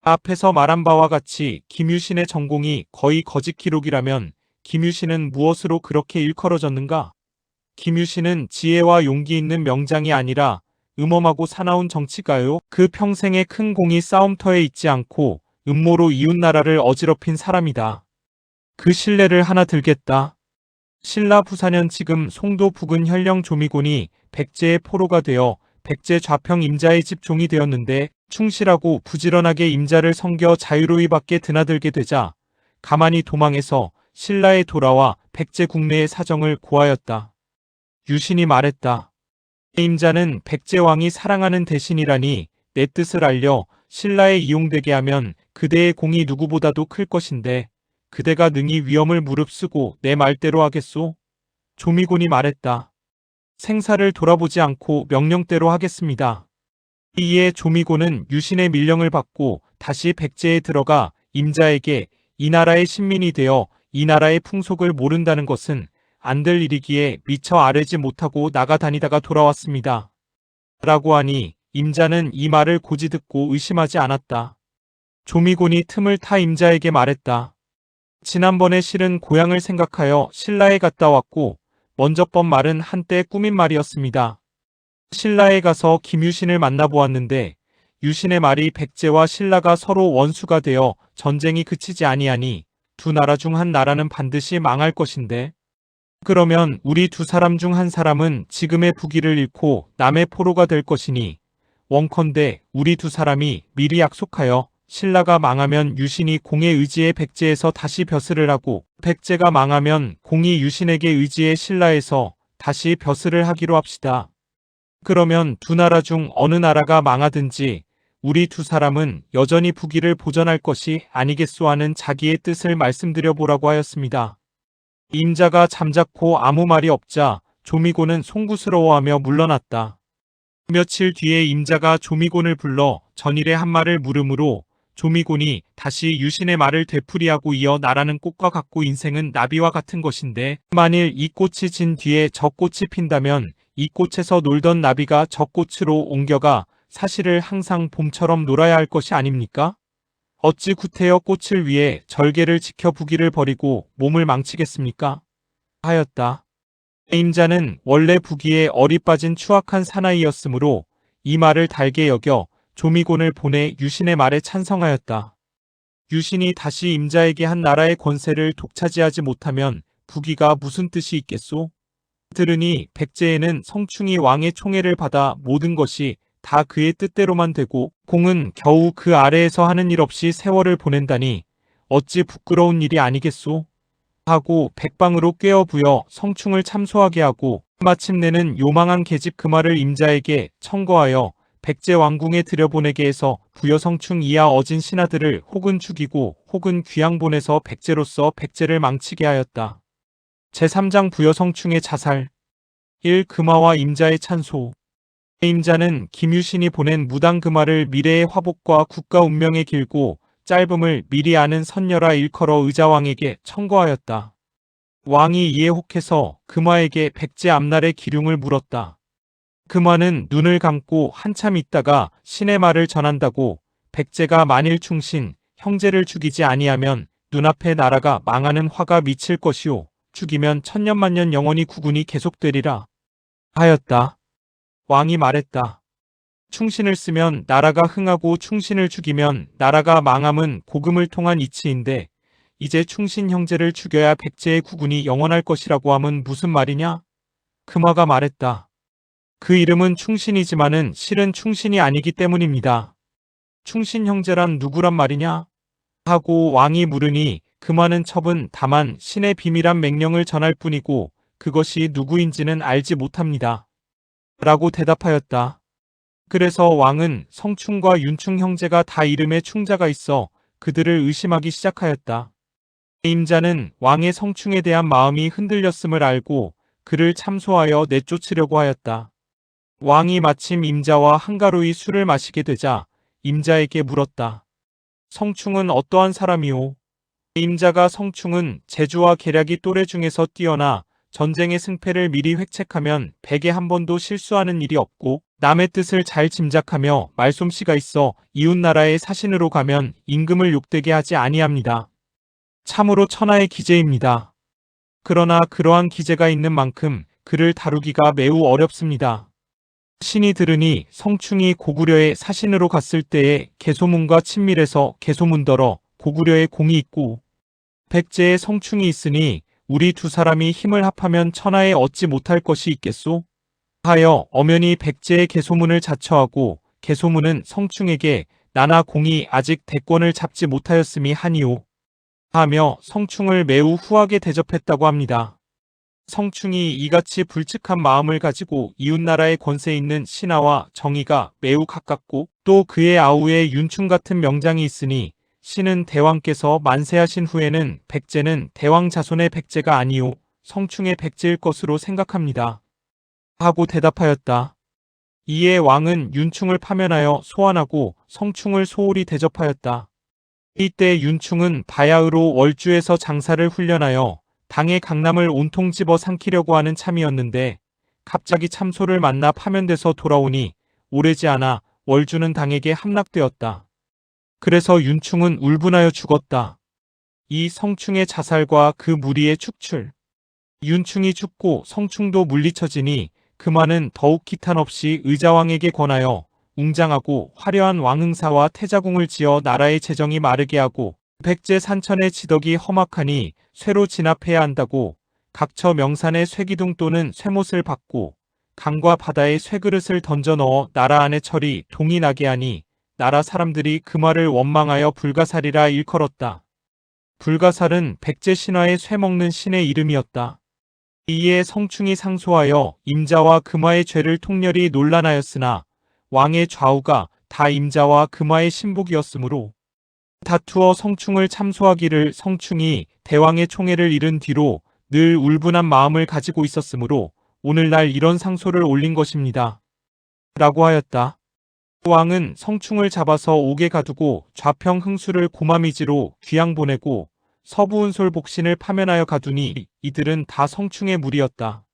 앞에서 말한 바와 같이 김유신의 전공이 거의 거짓 기록이라면 김유신은 무엇으로 그렇게 일컬어졌는가? 김유신은 지혜와 용기 있는 명장이 아니라 음험하고 사나운 정치가요. 그 평생의 큰 공이 싸움터에 있지 않고 음모로 이웃나라를 어지럽힌 사람이다. 그 신뢰를 하나 들겠다. 신라 부사년 지금 송도 부근 현령 조미곤이 백제의 포로가 되어 백제 좌평 임자의 집 종이 되었는데 충실하고 부지런하게 임자를 섬겨 자유로이 밖에 드나들게 되자 가만히 도망해서 신라에 돌아와 백제 국내의 사정을 고하였다. 유신이 말했다. 임자는 백제왕이 사랑하는 대신이라니 내 뜻을 알려 신라에 이용되게 하면 그대의 공이 누구보다도 클 것인데 그대가 능히 위험을 무릅쓰고 내 말대로 하겠소? 조미곤이 말했다. 생사를 돌아보지 않고 명령대로 하겠습니다. 이에 조미곤은 유신의 밀령을 받고 다시 백제에 들어가 임자에게 이 나라의 신민이 되어 이 나라의 풍속을 모른다는 것은 안 될 일이기에 미처 아뢰지 못하고 나가다니다가 돌아왔습니다. 라고 하니 임자는 이 말을 고지 듣고 의심하지 않았다. 조미곤이 틈을 타 임자에게 말했다. 지난번에 실은 고향을 생각하여 신라에 갔다 왔고 먼저 번 말은 한때 꾸민 말이었습니다. 신라에 가서 김유신을 만나보았는데 유신의 말이 백제와 신라가 서로 원수가 되어 전쟁이 그치지 아니하니 두 나라 중 한 나라는 반드시 망할 것인데 그러면 우리 두 사람 중 한 사람은 지금의 부귀를 잃고 남의 포로가 될 것이니 원컨대 우리 두 사람이 미리 약속하여 신라가 망하면 유신이 공의 의지에 백제에서 다시 벼슬을 하고 백제가 망하면 공이 유신에게 의지에 신라에서 다시 벼슬을 하기로 합시다. 그러면 두 나라 중 어느 나라가 망하든지 우리 두 사람은 여전히 부귀를 보전할 것이 아니겠소 하는 자기의 뜻을 말씀드려 보라고 하였습니다. 임자가 잠자코 아무 말이 없자 조미곤은 송구스러워하며 물러났다. 며칠 뒤에 임자가 조미곤을 불러 전일의 한 말을 물으므로 조미곤이 다시 유신의 말을 되풀이하고 이어 나라는 꽃과 같고 인생은 나비와 같은 것인데 만일 이 꽃이 진 뒤에 저 꽃이 핀다면 이 꽃에서 놀던 나비가 저 꽃으로 옮겨가 사실을 항상 봄처럼 놀아야 할 것이 아닙니까? 어찌 구태여 꽃을 위해 절개를 지켜 부귀를 버리고 몸을 망치겠습니까? 하였다. 임자는 원래 부귀에 얼이 빠진 추악한 사나이였으므로 이 말을 달게 여겨 조미곤을 보내 유신의 말에 찬성하였다. 유신이 다시 임자에게 한 나라의 권세를 독차지하지 못하면 부귀가 무슨 뜻이 있겠소? 들으니 백제에는 성충이 왕의 총애를 받아 모든 것이 다 그의 뜻대로만 되고 공은 겨우 그 아래에서 하는 일 없이 세월을 보낸다니 어찌 부끄러운 일이 아니겠소? 하고 백방으로 꿰어 부여 성충을 참소하게 하고 마침내는 요망한 계집 금화를 임자에게 청거하여 백제 왕궁에 들여보내게 해서 부여 성충 이하 어진 신하들을 혹은 죽이고 혹은 귀양 보내서 백제로서 백제를 망치게 하였다. 제3장 부여 성충의 자살. 1. 금화와 임자의 찬소. 임자는 김유신이 보낸 무당 금화를 미래의 화복과 국가 운명의 길고 짧음을 미리 아는 선녀라 일컬어 의자왕에게 청거하였다. 왕이 이에 혹해서 금화에게 백제 앞날의 기륭을 물었다. 금화는 눈을 감고 한참 있다가 신의 말을 전한다고 백제가 만일 충신, 형제를 죽이지 아니하면 눈앞에 나라가 망하는 화가 미칠 것이오. 죽이면 천년만년 영원히 국운이 계속되리라 하였다. 왕이 말했다. 충신을 쓰면 나라가 흥하고 충신을 죽이면 나라가 망함은 고금을 통한 이치인데 이제 충신 형제를 죽여야 백제의 국운이 영원할 것이라고 함은 무슨 말이냐? 금화가 말했다. 그 이름은 충신이지만은 실은 충신이 아니기 때문입니다. 충신 형제란 누구란 말이냐? 하고 왕이 물으니 금화는 첩은 다만 신의 비밀한 맹령을 전할 뿐이고 그것이 누구인지는 알지 못합니다. 라고 대답하였다. 그래서 왕은 성충과 윤충 형제가 다 이름에 충자가 있어 그들을 의심하기 시작하였다. 임자는 왕의 성충에 대한 마음이 흔들렸음을 알고 그를 참소하여 내쫓으려고 하였다. 왕이 마침 임자와 한가로이 술을 마시게 되자 임자에게 물었다. 성충은 어떠한 사람이오? 임자가 성충은 재주와 계략이 또래 중에서 뛰어나 전쟁의 승패를 미리 획책하면 백에 한 번도 실수하는 일이 없고 남의 뜻을 잘 짐작하며 말솜씨가 있어 이웃나라의 사신으로 가면 임금을 욕되게 하지 아니합니다. 참으로 천하의 기재입니다. 그러나 그러한 기재가 있는 만큼 그를 다루기가 매우 어렵습니다. 신이 들으니 성충이 고구려의 사신으로 갔을 때에 개소문과 친밀해서 개소문더러 고구려에 공이 있고 백제에 성충이 있으니 우리 두 사람이 힘을 합하면 천하에 얻지 못할 것이 있겠소? 하여 엄연히 백제의 개소문을 자처하고 개소문은 성충에게 나나 공이 아직 대권을 잡지 못하였음이 하니오. 하며 성충을 매우 후하게 대접했다고 합니다. 성충이 이같이 불측한 마음을 가지고 이웃나라의 권세 있는 신하와 정의가 매우 가깝고 또 그의 아우에 윤충 같은 명장이 있으니 신은 대왕께서 만세하신 후에는 백제는 대왕 자손의 백제가 아니오 성충의 백제일 것으로 생각합니다. 하고 대답하였다. 이에 왕은 윤충을 파면하여 소환하고 성충을 소홀히 대접하였다. 이때 윤충은 바야흐로 월주에서 장사를 훈련하여 당의 강남을 온통 집어 삼키려고 하는 참이었는데 갑자기 참소를 만나 파면돼서 돌아오니 오래지 않아 월주는 당에게 함락되었다. 그래서 윤충은 울분하여 죽었다. 이 성충의 자살과 그 무리의 축출. 윤충이 죽고 성충도 물리쳐지니 금화는 더욱 기탄 없이 의자왕에게 권하여 웅장하고 화려한 왕흥사와 태자궁을 지어 나라의 재정이 마르게 하고 백제 산천의 지덕이 험악하니 쇠로 진압해야 한다고 각처 명산에 쇠기둥 또는 쇠못을 박고 강과 바다에 쇠그릇을 던져 넣어 나라 안의 철이 동이 나게 하니 나라 사람들이 금화를 원망하여 불가살이라 일컬었다. 불가살은 백제 신화의 쇠먹는 신의 이름이었다. 이에 성충이 상소하여 임자와 금화의 죄를 통렬히 논란하였으나 왕의 좌우가 다 임자와 금화의 신복이었으므로 다투어 성충을 참소하기를 성충이 대왕의 총애를 잃은 뒤로 늘 울분한 마음을 가지고 있었으므로 오늘날 이런 상소를 올린 것입니다. 라고 하였다. 왕은 성충을 잡아서 옥에 가두고 좌평 흥수를 고마미지로 귀양 보내고 서부은솔 복신을 파면하여 가두니 이들은 다 성충의 무리였다.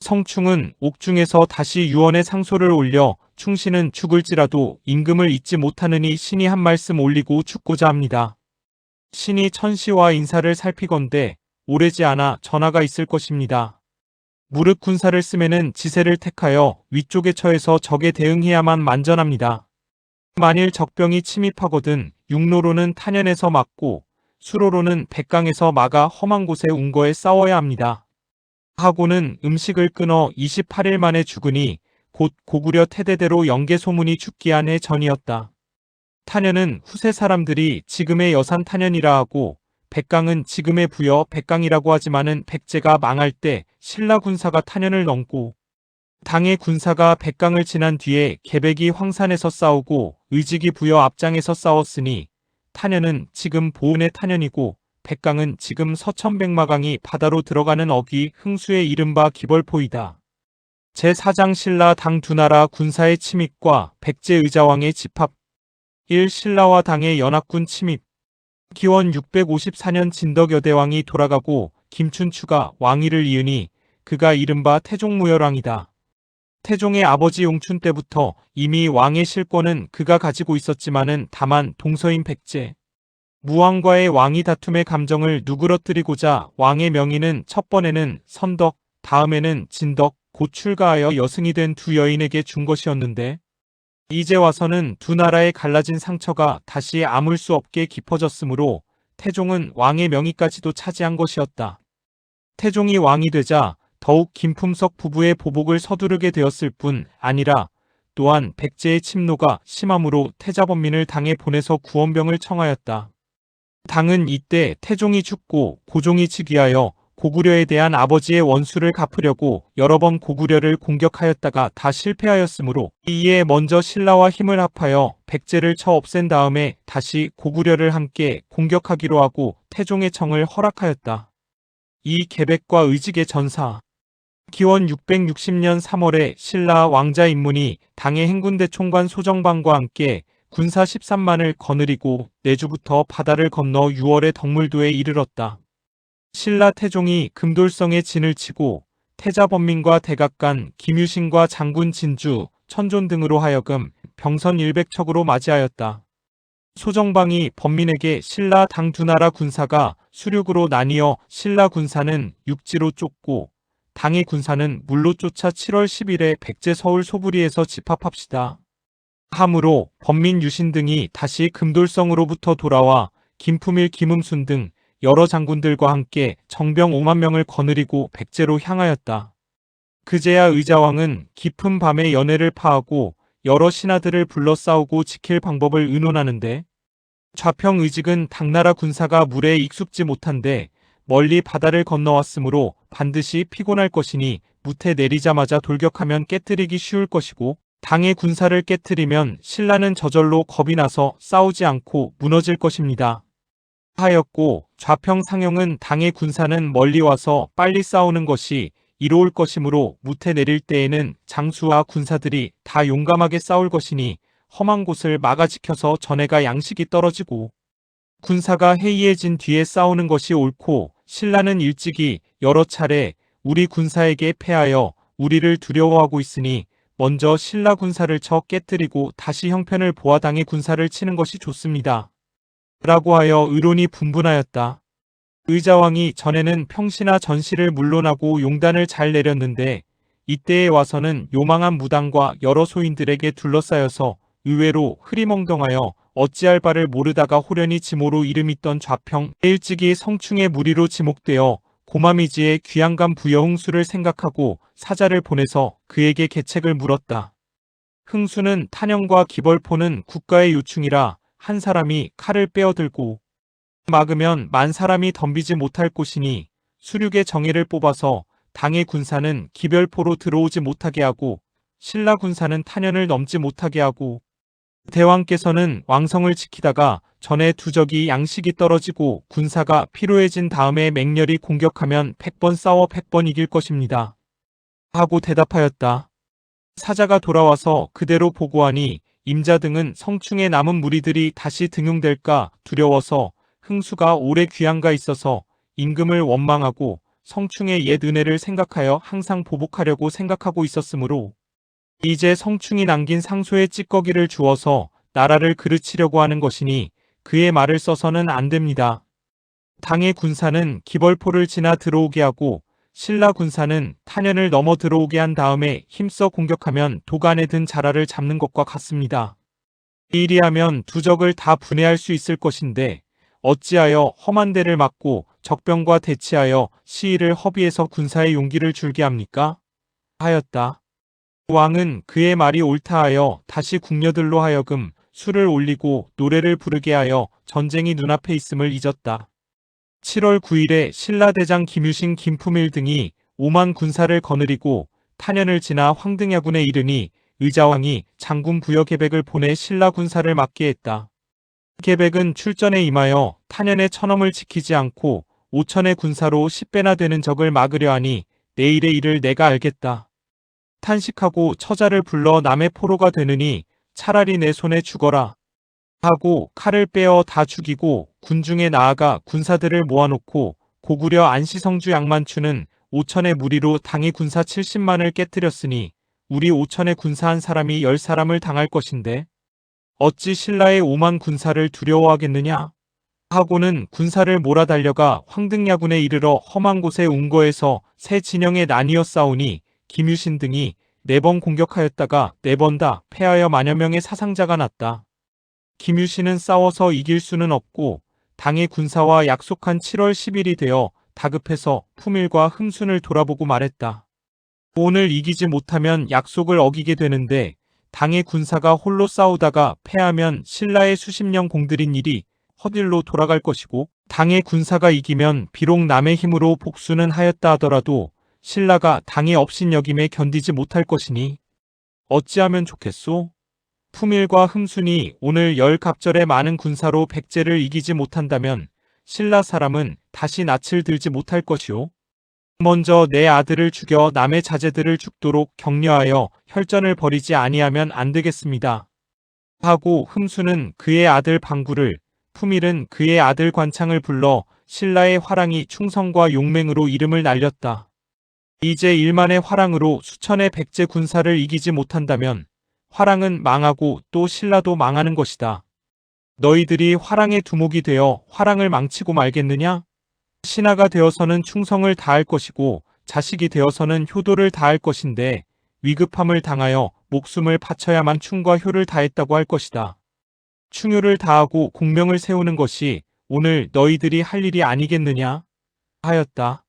성충은 옥중에서 다시 유언의 상소를 올려 충신은 죽을지라도 임금을 잊지 못하느니 신이 한 말씀 올리고 죽고자 합니다. 신이 천시와 인사를 살피건대 오래지 않아 전하가 있을 것입니다. 무릇 군사를 쓰면은 지세를 택하여 위쪽에 처해서 적에 대응해야만 만전합니다. 만일 적병이 침입하거든 육로로는 탄현에서 막고 수로로는 백강에서 막아 험한 곳에 운거에 싸워야 합니다. 하고는 음식을 끊어 28일 만에 죽으니 곧 고구려 태대대로 영계 소문이 죽기 한 해 전이었다. 탄현은 후세 사람들이 지금의 여산 탄현이라 하고 백강은 지금의 부여 백강이라고 하지만은 백제가 망할 때 신라 군사가 탄현을 넘고 당의 군사가 백강을 지난 뒤에 계백이 황산에서 싸우고 의직이 부여 앞장에서 싸웠으니 탄현은 지금 보은의 탄현이고 백강은 지금 서천백마강이 바다로 들어가는 어귀 흥수의 이른바 기벌포이다. 제4장 신라 당 두 나라 군사의 침입과 백제 의자왕의 집합 1. 신라와 당의 연합군 침입 기원 654년 진덕여대왕이 돌아가고 김춘추가 왕위를 이으니 그가 이른바 태종무열왕이다. 태종의 아버지 용춘 때부터 이미 왕의 실권은 그가 가지고 있었지만은 다만 동서인 백제 무왕과의 왕위 다툼의 감정을 누그러뜨리고자 왕의 명의는 첫 번에는 선덕, 다음에는 진덕, 곧 출가하여 여승이 된 두 여인에게 준 것이었는데 이제 와서는 두 나라의 갈라진 상처가 다시 아물 수 없게 깊어졌으므로 태종은 왕의 명의까지도 차지한 것이었다. 태종이 왕이 되자 더욱 김품석 부부의 보복을 서두르게 되었을 뿐 아니라 또한 백제의 침노가 심함으로 태자범민을 당에 보내서 구원병을 청하였다. 당은 이때 태종이 죽고 고종이 즉위하여 고구려에 대한 아버지의 원수를 갚으려고 여러 번 고구려를 공격하였다가 다 실패하였으므로 이에 먼저 신라와 힘을 합하여 백제를 쳐 없앤 다음에 다시 고구려를 함께 공격하기로 하고 태종의 청을 허락하였다. 이 계백과 의직의 전사 기원 660년 3월에 신라 왕자 인문이 당의 행군대 총관 소정방과 함께 군사 13만을 거느리고 내주부터 바다를 건너 6월에 덕물도에 이르렀다. 신라 태종이 금돌성에 진을 치고 태자범민과 대각간 김유신과 장군 진주, 천존 등으로 하여금 병선 100척으로 맞이하였다. 소정방이 범민에게 신라 당 두 나라 군사가 수륙으로 나뉘어 신라 군사는 육지로 쫓고 당의 군사는 물로 쫓아 7월 10일에 백제 서울 소부리에서 집합합시다. 함으로 범민 유신 등이 다시 금돌성으로부터 돌아와 김품일 김음순 등 여러 장군들과 함께 정병 5만 명을 거느리고 백제로 향하였다. 그제야 의자왕은 깊은 밤에 연회를 파하고 여러 신하들을 불러 싸우고 지킬 방법을 의논하는데 좌평 의직은 당나라 군사가 물에 익숙지 못한데 멀리 바다를 건너왔으므로 반드시 피곤할 것이니 무태 내리자마자 돌격하면 깨뜨리기 쉬울 것이고 당의 군사를 깨뜨리면 신라는 저절로 겁이 나서 싸우지 않고 무너질 것입니다. 하였고 좌평 상영은 당의 군사는 멀리 와서 빨리 싸우는 것이 이로울 것이므로 무태 내릴 때에는 장수와 군사들이 다 용감하게 싸울 것이니 험한 곳을 막아 지켜서 전해가 양식이 떨어지고 군사가 해이해진 뒤에 싸우는 것이 옳고 신라는 일찍이 여러 차례 우리 군사에게 패하여 우리를 두려워하고 있으니 먼저 신라 군사를 쳐 깨뜨리고 다시 형편을 보아 당의 군사를 치는 것이 좋습니다. 라고 하여 의론이 분분하였다. 의자왕이 전에는 평시나 전시를 물론하고 용단을 잘 내렸는데 이때에 와서는 요망한 무당과 여러 소인들에게 둘러싸여서 의외로 흐리멍덩하여 어찌할 바를 모르다가 호련히 지모로 이름있던 좌평 일찍이 성충의 무리로 지목되어 고마미지의 귀양감 부여흥수를 생각하고 사자를 보내서 그에게 계책을 물었다. 흥수는 탄영과 기벌포는 국가의 요충이라 한 사람이 칼을 빼어들고 막으면 만 사람이 덤비지 못할 곳이니 수륙의 정예를 뽑아서 당의 군사는 기별포로 들어오지 못하게 하고 신라 군사는 탄현을 넘지 못하게 하고 대왕께서는 왕성을 지키다가 전에 두적이 양식이 떨어지고 군사가 피로해진 다음에 맹렬히 공격하면 100번 싸워 100번 이길 것입니다. 하고 대답하였다. 사자가 돌아와서 그대로 보고하니 임자 등은 성충에 남은 무리들이 다시 등용될까 두려워서 흥수가 오래 귀양가 있어서 임금을 원망하고 성충의 옛 은혜를 생각하여 항상 보복하려고 생각하고 있었으므로 이제 성충이 남긴 상소의 찌꺼기를 주어서 나라를 그르치려고 하는 것이니 그의 말을 써서는 안 됩니다. 당의 군사는 기벌포를 지나 들어오게 하고 신라 군사는 탄현을 넘어 들어오게 한 다음에 힘써 공격하면 도간에 든 자라를 잡는 것과 같습니다. 이리하면 두적을 다 분해할 수 있을 것인데 어찌하여 험한 데를 막고 적병과 대치하여 시위를 허비해서 군사의 용기를 줄게 합니까? 하였다. 왕은 그의 말이 옳다 하여 다시 궁녀들로 하여금 술을 올리고 노래를 부르게 하여 전쟁이 눈앞에 있음을 잊었다. 7월 9일에 신라대장 김유신 김품일 등이 5만 군사를 거느리고 탄현을 지나 황등야군에 이르니 의자왕이 장군 부여 계백을 보내 신라 군사를 막게 했다. 계백은 출전에 임하여 탄현의 천엄을 지키지 않고 5천의 군사로 10배나 되는 적을 막으려 하니 내일의 일을 내가 알겠다. 탄식하고 처자를 불러 남의 포로가 되느니 차라리 내 손에 죽어라. 하고 칼을 빼어 다 죽이고 군중에 나아가 군사들을 모아놓고 고구려 안시성주 양만추는 5천의 무리로 당의 군사 70만을 깨뜨렸으니 우리 5천의 군사 한 사람이 10사람을 당할 것인데 어찌 신라의 5만 군사를 두려워하겠느냐? 하고는 군사를 몰아달려가 황등야군에 이르러 험한 곳에 운거에서 세 진영에 나뉘어 싸우니 김유신 등이 4번 공격하였다가 4번 다 패하여 만여 명의 사상자가 났다. 김유신은 싸워서 이길 수는 없고 당의 군사와 약속한 7월 10일이 되어 다급해서 품일과 흠순을 돌아보고 말했다. 오늘 이기지 못하면 약속을 어기게 되는데 당의 군사가 홀로 싸우다가 패하면 신라의 수십 년 공들인 일이 헛일로 돌아갈 것이고 당의 군사가 이기면 비록 남의 힘으로 복수는 하였다 하더라도 신라가 당의 업신여김에 견디지 못할 것이니 어찌하면 좋겠소? 품일과 흠순이 오늘 열 갑절에 많은 군사로 백제를 이기지 못한다면 신라 사람은 다시 낯을 들지 못할 것이오. 먼저 내 아들을 죽여 남의 자제들을 죽도록 격려하여 혈전을 벌이지 아니하면 안 되겠습니다. 하고 흠수는 그의 아들 방구를, 품일은 그의 아들 관창을 불러 신라의 화랑이 충성과 용맹으로 이름을 날렸다. 이제 일만의 화랑으로 수천의 백제 군사를 이기지 못한다면 화랑은 망하고 또 신라도 망하는 것이다. 너희들이 화랑의 두목이 되어 화랑을 망치고 말겠느냐? 신하가 되어서는 충성을 다할 것이고 자식이 되어서는 효도를 다할 것인데 위급함을 당하여 목숨을 바쳐야만 충과 효를 다했다고 할 것이다. 충효를 다하고 공명을 세우는 것이 오늘 너희들이 할 일이 아니겠느냐? 하였다.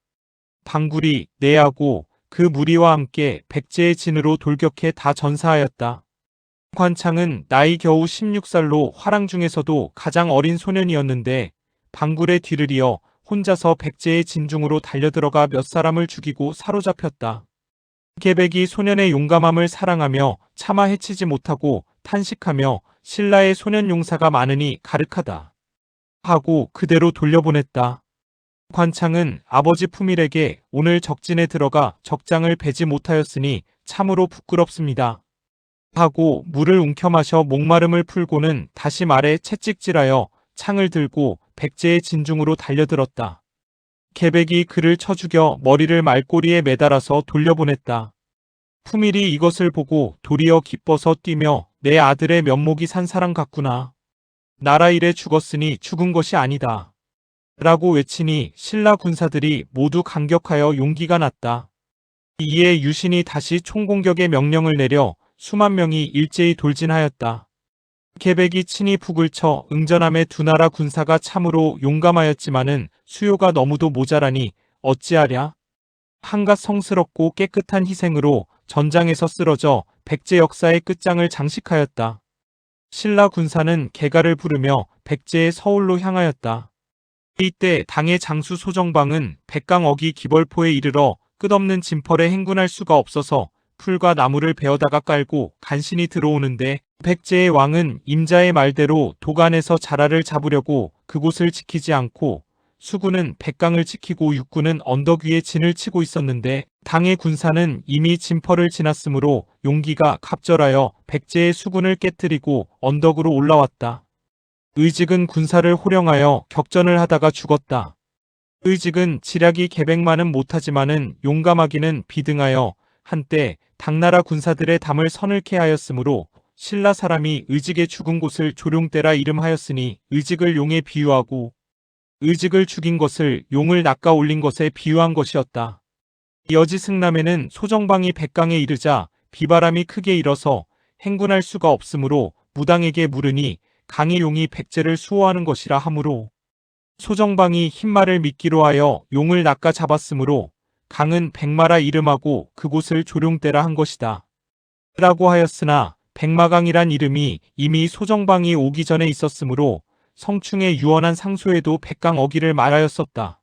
방굴이 내하고 그 무리와 함께 백제의 진으로 돌격해 다 전사하였다. 관창은 나이 겨우 16살로 화랑 중에서도 가장 어린 소년이었는데 방굴의 뒤를 이어 혼자서 백제의 진중으로 달려들어가 몇 사람을 죽이고 사로잡혔다. 계백이 소년의 용감함을 사랑하며 차마 해치지 못하고 탄식하며 신라의 소년 용사가 많으니 가륵하다 하고 그대로 돌려보냈다. 관창은 아버지 품일에게 오늘 적진에 들어가 적장을 베지 못하였으니 참으로 부끄럽습니다. 하고 물을 움켜 마셔 목마름을 풀고는 다시 말에 채찍질하여 창을 들고 백제의 진중으로 달려들었다. 계백이 그를 쳐 죽여 머리를 말꼬리에 매달아서 돌려보냈다. 품일이 이것을 보고 도리어 기뻐서 뛰며 내 아들의 면목이 산 사람 같구나. 나라 일에 죽었으니 죽은 것이 아니다. 라고 외치니 신라 군사들이 모두 감격하여 용기가 났다. 이에 유신이 다시 총공격의 명령을 내려 수만 명이 일제히 돌진하였다. 계백이 친히 북을 쳐 응전함에 두 나라 군사가 참으로 용감하였지만은 수요가 너무도 모자라니 어찌하랴? 한갓 성스럽고 깨끗한 희생으로 전장에서 쓰러져 백제 역사의 끝장을 장식하였다. 신라 군사는 개가를 부르며 백제의 서울로 향하였다. 이때 당의 장수 소정방은 백강어기 기벌포에 이르러 끝없는 진펄에 행군할 수가 없어서 풀과 나무를 베어다가 깔고 간신히 들어오는데 백제의 왕은 임자의 말대로 도간에서 자라를 잡으려고 그곳을 지키지 않고 수군은 백강을 지키고 육군은 언덕 위에 진을 치고 있었는데 당의 군사는 이미 진펄을 지났으므로 용기가 갑절하여 백제의 수군을 깨뜨리고 언덕으로 올라왔다. 의직은 군사를 호령하여 격전을 하다가 죽었다. 의직은 지략이 계백만은 못하지만은 용감하기는 비등하여 한때 당나라 군사들의 담을 서늘케 하였으므로 신라 사람이 의직의 죽은 곳을 조룡대라 이름하였으니 의직을 용에 비유하고 의직을 죽인 것을 용을 낚아 올린 것에 비유한 것이었다. 여지 승남에는 소정방이 백강에 이르자 비바람이 크게 일어서 행군할 수가 없으므로 무당에게 물으니 강의 용이 백제를 수호하는 것이라 하므로 소정방이 흰말을 믿기로 하여 용을 낚아 잡았으므로 강은 백마라 이름하고 그곳을 조룡대라 한 것이다. 라고 하였으나 백마강이란 이름이 이미 소정방이 오기 전에 있었으므로 성충의 유언한 상소에도 백강어기를 말하였었다.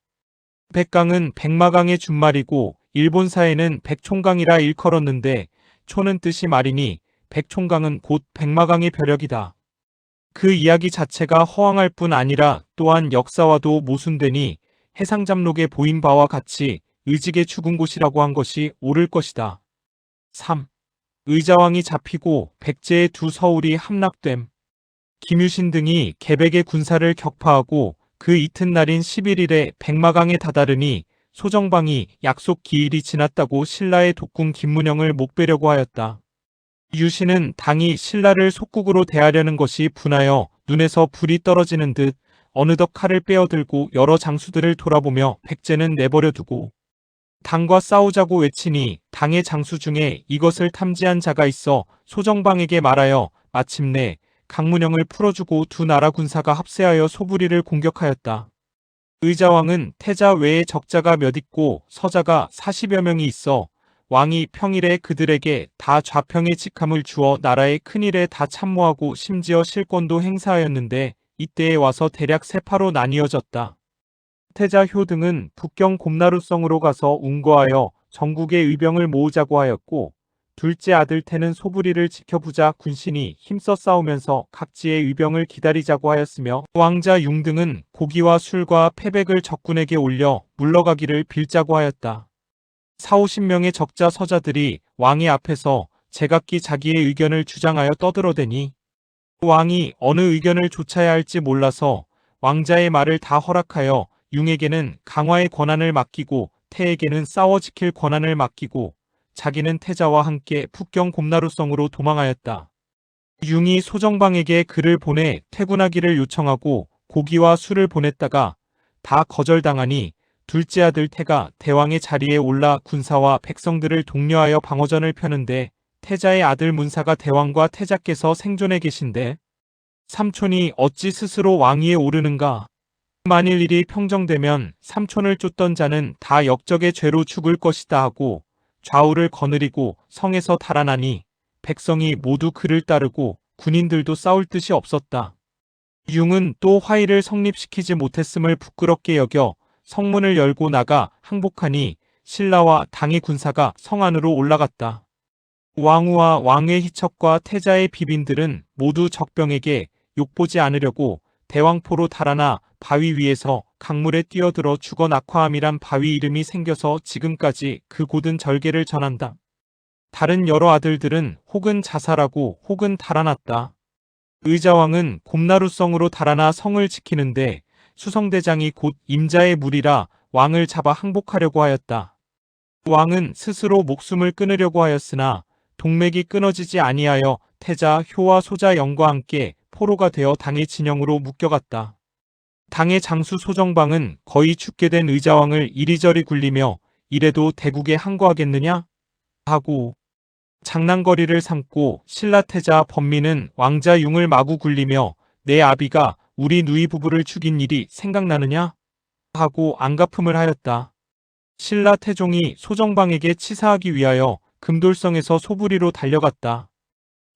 백강은 백마강의 준말이고 일본사에는 백총강이라 일컬었는데 초는 뜻이 말이니 백총강은 곧 백마강의 벼력이다. 그 이야기 자체가 허황할 뿐 아니라 또한 역사와도 모순되니 해상잡록에 보인 바와 같이 의직의 죽은 곳이라고 한 것이 옳을 것이다. 3. 의자왕이 잡히고 백제의 두 서울이 함락됨. 김유신 등이 계백의 군사를 격파하고 그 이튿날인 11일에 백마강에 다다르니 소정방이 약속 기일이 지났다고 신라의 독군 김문영을 목베려고 하였다. 유신은 당이 신라를 속국으로 대하려는 것이 분하여 눈에서 불이 떨어지는 듯 어느덧 칼을 빼어들고 여러 장수들을 돌아보며 백제는 내버려 두고 당과 싸우자고 외치니 당의 장수 중에 이것을 탐지한 자가 있어 소정방에게 말하여 마침내 강문영을 풀어주고 두 나라 군사가 합세하여 소부리를 공격하였다. 의자왕은 태자 외에 적자가 몇 있고 서자가 40여 명이 있어 왕이 평일에 그들에게 다 좌평의 직함을 주어 나라의 큰일에 다 참모하고 심지어 실권도 행사하였는데 이때에 와서 대략 세 파로 나뉘어졌다. 태자 효등은 북경 곰나루성으로 가서 운거하여 전국의 의병을 모으자고 하였고 둘째 아들 태는 소부리를 지켜보자 군신이 힘써 싸우면서 각지의 의병을 기다리자고 하였으며 왕자 융등은 고기와 술과 패백을 적군에게 올려 물러가기를 빌자고 하였다. 40~50명의 적자 서자들이 왕의 앞에서 제각기 자기의 의견을 주장하여 떠들어대니 왕이 어느 의견을 좇아야 할지 몰라서 왕자의 말을 다 허락하여 융에게는 강화의 권한을 맡기고 태에게는 싸워 지킬 권한을 맡기고 자기는 태자와 함께 북경 곰나루성으로 도망하였다. 융이 소정방에게 글을 보내 퇴군하기를 요청하고 고기와 술을 보냈다가 다 거절당하니 둘째 아들 태가 대왕의 자리에 올라 군사와 백성들을 독려하여 방어전을 펴는데 태자의 아들 문사가 대왕과 태자께서 생존해 계신데 삼촌이 어찌 스스로 왕위에 오르는가? 만일 일이 평정되면 삼촌을 쫓던 자는 다 역적의 죄로 죽을 것이다 하고 좌우를 거느리고 성에서 달아나니 백성이 모두 그를 따르고 군인들도 싸울 뜻이 없었다. 융은 또 화의를 성립시키지 못했음을 부끄럽게 여겨 성문을 열고 나가 항복하니 신라와 당의 군사가 성 안으로 올라갔다. 왕후와 왕의 희척과 태자의 비빈들은 모두 적병에게 욕보지 않으려고 대왕포로 달아나 바위 위에서 강물에 뛰어들어 죽어 낙화암이란 바위 이름이 생겨서 지금까지 그 고든 절개를 전한다. 다른 여러 아들들은 혹은 자살하고 혹은 달아났다. 의자왕은 곰나루성으로 달아나 성을 지키는데 수성대장이 곧 임자의 무리라 왕을 잡아 항복하려고 하였다. 왕은 스스로 목숨을 끊으려고 하였으나 동맥이 끊어지지 아니하여 태자, 효와 소자 영과 함께 포로가 되어 당의 진영으로 묶여갔다. 당의 장수 소정방은 거의 죽게 된 의자왕을 이리저리 굴리며 이래도 대국에 항거하겠느냐? 하고 장난거리를 삼고 신라태자 범민은 왕자 융을 마구 굴리며 내 아비가 우리 누이 부부를 죽인 일이 생각나느냐? 하고 안갚음을 하였다. 신라 태종이 소정방에게 치사하기 위하여 금돌성에서 소부리로 달려갔다.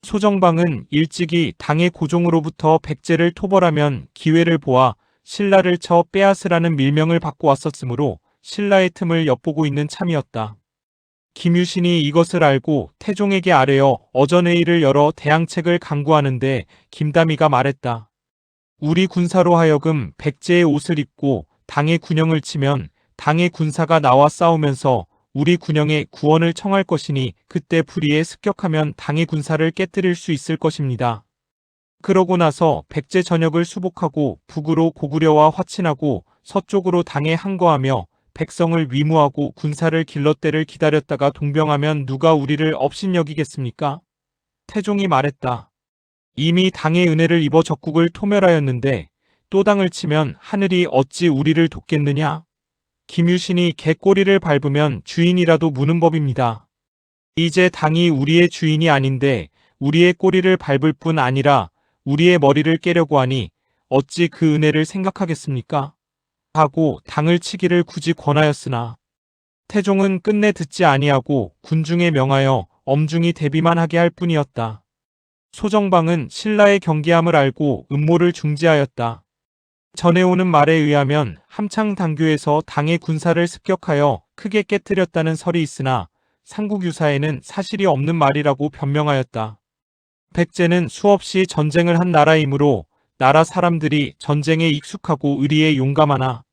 소정방은 일찍이 당의 고종으로부터 백제를 토벌하면 기회를 보아 신라를 쳐 빼앗으라는 밀명을 받고 왔었으므로 신라의 틈을 엿보고 있는 참이었다. 김유신이 이것을 알고 태종에게 아뢰어 어전회의를 열어 대항책을 강구하는데 김다미가 말했다. 우리 군사로 하여금 백제의 옷을 입고 당의 군영을 치면 당의 군사가 나와 싸우면서 우리 군영의 구원을 청할 것이니 그때 불의에 습격하면 당의 군사를 깨뜨릴 수 있을 것입니다. 그러고 나서 백제 전역을 수복하고 북으로 고구려와 화친하고 서쪽으로 당에 항거하며 백성을 위무하고 군사를 길러 때를 기다렸다가 동병하면 누가 우리를 업신여기겠습니까? 태종이 말했다. 이미 당의 은혜를 입어 적국을 토멸하였는데 또 당을 치면 하늘이 어찌 우리를 돕겠느냐? 김유신이 개꼬리를 밟으면 주인이라도 무는 법입니다. 이제 당이 우리의 주인이 아닌데 우리의 꼬리를 밟을 뿐 아니라 우리의 머리를 깨려고 하니 어찌 그 은혜를 생각하겠습니까? 하고 당을 치기를 굳이 권하였으나 태종은 끝내 듣지 아니하고 군중에 명하여 엄중히 대비만 하게 할 뿐이었다. 소정방은 신라의 경계함을 알고 음모를 중지하였다. 전해오는 말에 의하면 함창당교에서 당의 군사를 습격하여 크게 깨뜨렸다는 설이 있으나 삼국유사에는 사실이 없는 말이라고 변명하였다. 백제는 수없이 전쟁을 한 나라이므로 나라 사람들이 전쟁에 익숙하고 의리에 용감하나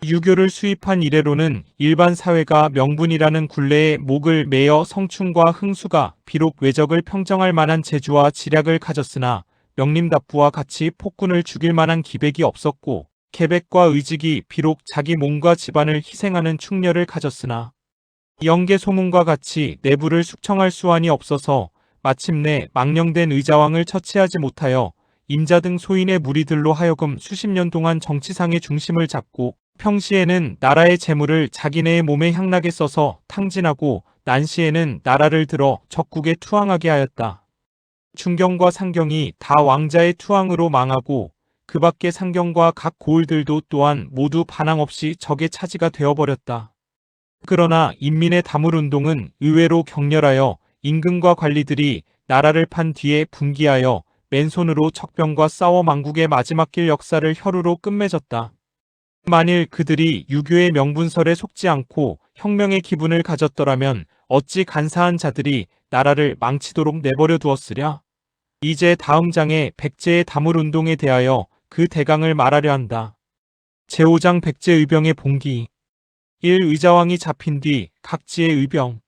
유교를 수입한 이래로는 일반 사회가 명분이라는 굴레에 목을 매어 성충과 흥수가 비록 외적을 평정할 만한 재주와 지략을 가졌으나 명림답부와 같이 폭군을 죽일 만한 기백이 없었고 계백과 의직이 비록 자기 몸과 집안을 희생하는 충렬을 가졌으나 영계소문과 같이 내부를 숙청할 수완이 없어서 마침내 망령된 의자왕을 처치하지 못하여 임자 등 소인의 무리들로 하여금 수십 년 동안 정치상의 중심을 잡고 평시에는 나라의 재물을 자기네의 몸에 향락에 써서 탕진하고 난시에는 나라를 들어 적국에 투항하게 하였다. 중경과 상경이 다 왕자의 투항으로 망하고 그 밖의 상경과 각 고을들도 또한 모두 반항 없이 적의 차지가 되어버렸다. 그러나 인민의 다물운동은 의외로 격렬하여 임금과 관리들이 나라를 판 뒤에 분기하여 맨손으로 적병과 싸워 망국의 마지막 길 역사를 혈우로 끝맺었다. 만일 그들이 유교의 명분설에 속지 않고 혁명의 기분을 가졌더라면 어찌 간사한 자들이 나라를 망치도록 내버려 두었으랴. 이제 다음 장에 백제의 다물운동에 대하여 그 대강을 말하려 한다. 제5장 백제의병의 봉기. 1. 의자왕이 잡힌 뒤 각지의 의병.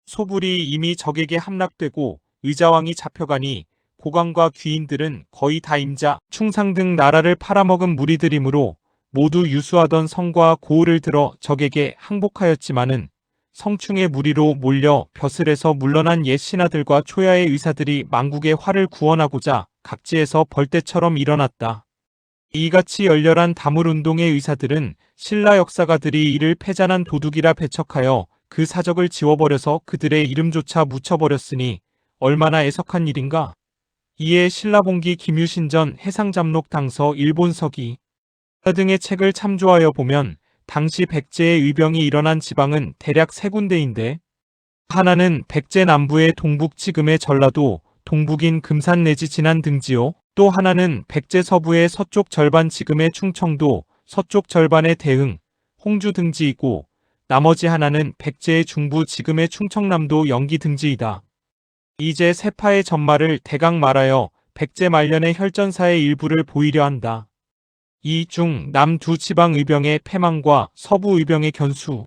소불이 이미 적에게 함락되고 의자왕이 잡혀가니 고관과 귀인들은 거의 다 임자, 충상 등 나라를 팔아먹은 무리들이므로 모두 유수하던 성과 고을을 들어 적에게 항복하였지만은 성충의 무리로 몰려 벼슬에서 물러난 옛 신하들과 초야의 의사들이 망국의 화를 구원하고자 각지에서 벌떼처럼 일어났다. 이같이 열렬한 다물운동의 의사들은 신라 역사가들이 이를 패잔한 도둑이라 배척하여 그 사적을 지워버려서 그들의 이름조차 묻혀버렸으니 얼마나 애석한 일인가. 이에 신라봉기 김유신전 해상잡록 당서 일본서기 등의 책을 참조하여 보면 당시 백제의 의병이 일어난 지방은 대략 세 군데인데, 하나는 백제 남부의 동북 지금의 전라도, 동북인 금산 내지 진안 등지요. 또 하나는 백제 서부의 서쪽 절반 지금의 충청도, 서쪽 절반의 대흥, 홍주 등지이고, 나머지 하나는 백제의 중부 지금의 충청남도 영기 등지이다. 이제 세파의 전말을 대강 말하여 백제 말년의 혈전사의 일부를 보이려 한다. 이 중 남 두 지방 의병의 패망과 서부 의병의 견수.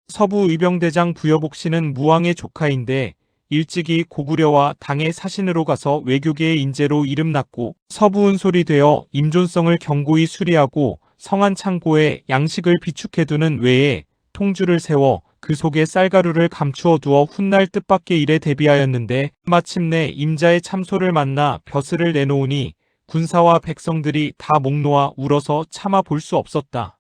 서부 의병대장 부여복씨는 무왕의 조카인데 일찍이 고구려와 당의 사신으로 가서 외교계의 인재로 이름났고 서부 은솔이 되어 임존성을 견고히 수리하고 성안 창고에 양식을 비축해두는 외에 통주를 세워 그 속에 쌀가루를 감추어 두어 훗날 뜻밖의 일에 대비하였는데 마침내 임자의 참소를 만나 벼슬을 내놓으니 군사와 백성들이 다 목 놓아 울어서 참아 볼 수 없었다.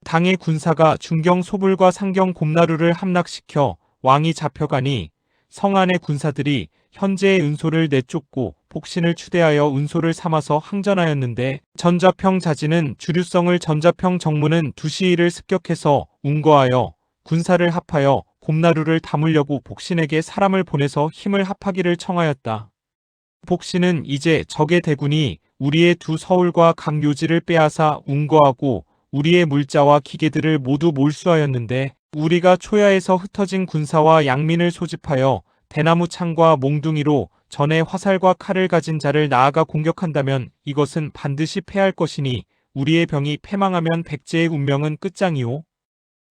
당의 군사가 중경 소불과 상경 곰나루를 함락시켜 왕이 잡혀가니 성안의 군사들이 현재의 은소를 내쫓고 복신을 추대하여 은소를 삼아서 항전하였는데 전자평 자진은 주류성을 전자평 정무는 두시일을 습격해서 운거하여 군사를 합하여 곰나루를 담으려고 복신에게 사람을 보내서 힘을 합하기를 청하였다. 복신은 이제 적의 대군이 우리의 두 서울과 각 요지를 빼앗아 운거하고 우리의 물자와 기계들을 모두 몰수하였는데 우리가 초야에서 흩어진 군사와 양민을 소집하여 대나무 창과 몽둥이로 전에 화살과 칼을 가진 자를 나아가 공격한다면 이것은 반드시 패할 것이니 우리의 병이 패망하면 백제의 운명은 끝장이오.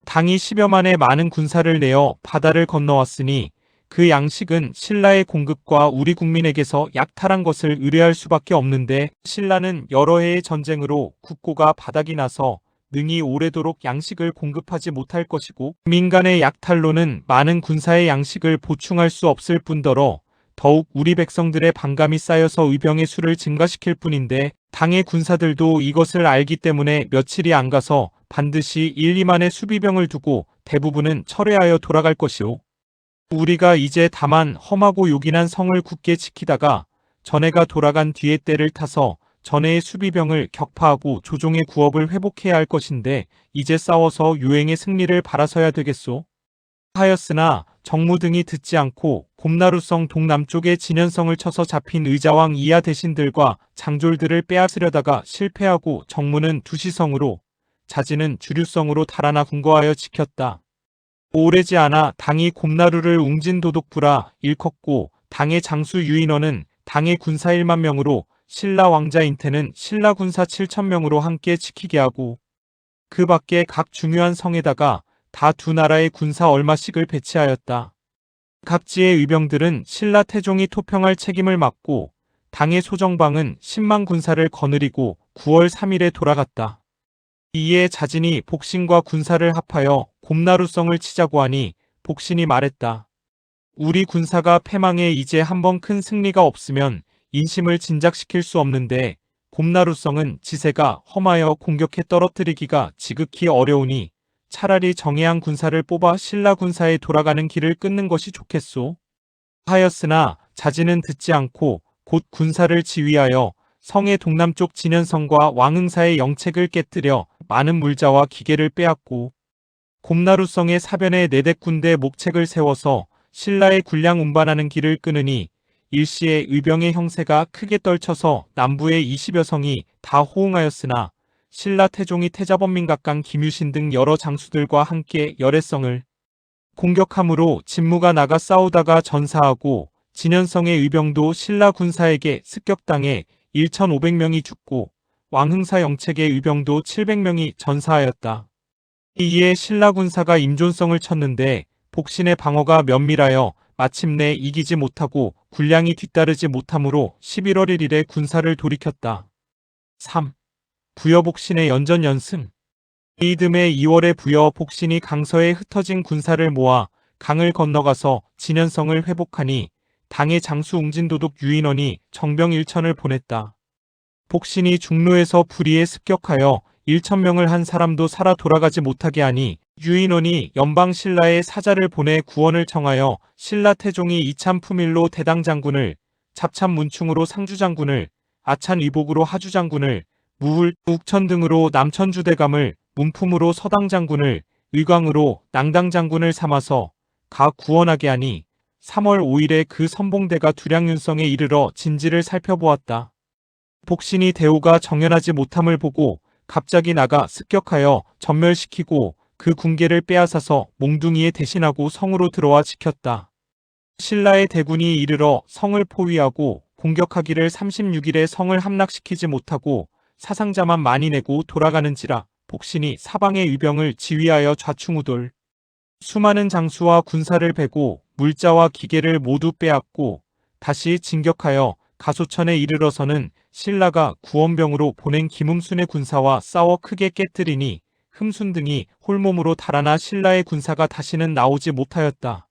당이 10여 만의 많은 군사를 내어 바다를 건너왔으니 그 양식은 신라의 공급과 우리 국민에게서 약탈한 것을 의뢰할 수밖에 없는데 신라는 여러 해의 전쟁으로 국고가 바닥이 나서 능히 오래도록 양식을 공급하지 못할 것이고 민간의 약탈로는 많은 군사의 양식을 보충할 수 없을 뿐더러 더욱 우리 백성들의 반감이 쌓여서 의병의 수를 증가시킬 뿐인데 당의 군사들도 이것을 알기 때문에 며칠이 안 가서 반드시 1, 2만의 수비병을 두고 대부분은 철회하여 돌아갈 것이오. 우리가 이제 다만 험하고 요긴한 성을 굳게 지키다가 전해가 돌아간 뒤에 때를 타서 전해의 수비병을 격파하고 조종의 구업을 회복해야 할 것인데 이제 싸워서 요행의 승리를 바라서야 되겠소. 하였으나 정무 등이 듣지 않고 곰나루성 동남쪽의 진현성을 쳐서 잡힌 의자왕 이하 대신들과 장졸들을 빼앗으려다가 실패하고 정무는 두시성으로 자진은 주류성으로 달아나 궁거하여 지켰다. 오래지 않아 당이 곰나루를 웅진도독부라 일컫고 당의 장수 유인원은 당의 군사 1만 명으로 신라 왕자 인태는 신라 군사 7,000명으로 함께 지키게 하고 그 밖에 각 중요한 성에다가 다 두 나라의 군사 얼마씩을 배치하였다. 각지의 의병들은 신라 태종이 토평할 책임을 맡고 당의 소정방은 10만 군사를 거느리고 9월 3일에 돌아갔다. 이에 자진이 복신과 군사를 합하여 곰나루성을 치자고 하니 복신이 말했다. 우리 군사가 패망해 이제 한번 큰 승리가 없으면 인심을 진작시킬 수 없는데 곰나루성은 지세가 험하여 공격해 떨어뜨리기가 지극히 어려우니 차라리 정예한 군사를 뽑아 신라 군사에 돌아가는 길을 끊는 것이 좋겠소. 하였으나 자지는 듣지 않고 곧 군사를 지휘하여 성의 동남쪽 진현성과 왕흥사의 영책을 깨뜨려 많은 물자와 기계를 빼앗고 곰나루성의 사변에 내대군대 목책을 세워서 신라의 군량 운반하는 길을 끊으니 일시에 의병의 형세가 크게 떨쳐서 남부의 20여 성이 다 호응하였으나 신라 태종이 태자범민각강 김유신 등 여러 장수들과 함께 열애성을 공격함으로 진무가 나가 싸우다가 전사하고 진현성의 의병도 신라 군사에게 습격당해 1,500명이 죽고 왕흥사 영책의 의병도 700명이 전사하였다. 이에 신라 군사가 임존성을 쳤는데 복신의 방어가 면밀하여 마침내 이기지 못하고 군량이 뒤따르지 못하므로 11월 1일에 군사를 돌이켰다. 3. 부여복신의 연전연승. 이듬해 2월에 부여복신이 강서에 흩어진 군사를 모아 강을 건너가서 진현성을 회복하니 당의 장수 웅진도독 유인원이 정병 1천을 보냈다. 복신이 중로에서 불의에 습격하여 1,000명을 한 사람도 살아 돌아가지 못하게 하니 유인원이 연방 신라에 사자를 보내 구원을 청하여 신라 태종이 이찬 품일로 대당장군을, 잡찬 문충으로 상주장군을, 아찬 의복으로 하주장군을, 무울, 욱천 등으로 남천주대감을, 문품으로 서당장군을, 의광으로 낭당장군을 삼아서 가 구원하게 하니 3월 5일에 그 선봉대가 두량윤성에 이르러 진지를 살펴보았다. 복신이 대우가 정연하지 못함을 보고 갑자기 나가 습격하여 전멸시키고 그 군계를 빼앗아서 몽둥이에 대신하고 성으로 들어와 지켰다. 신라의 대군이 이르러 성을 포위하고 공격하기를 36일에 성을 함락시키지 못하고 사상자만 많이 내고 돌아가는지라 복신이 사방의 의병을 지휘하여 좌충우돌 수많은 장수와 군사를 베고 물자와 기계를 모두 빼앗고 다시 진격하여 가소천에 이르러서는 신라가 구원병으로 보낸 김음순의 군사와 싸워 크게 깨뜨리니 흠순 등이 홀몸으로 달아나 신라의 군사가 다시는 나오지 못하였다.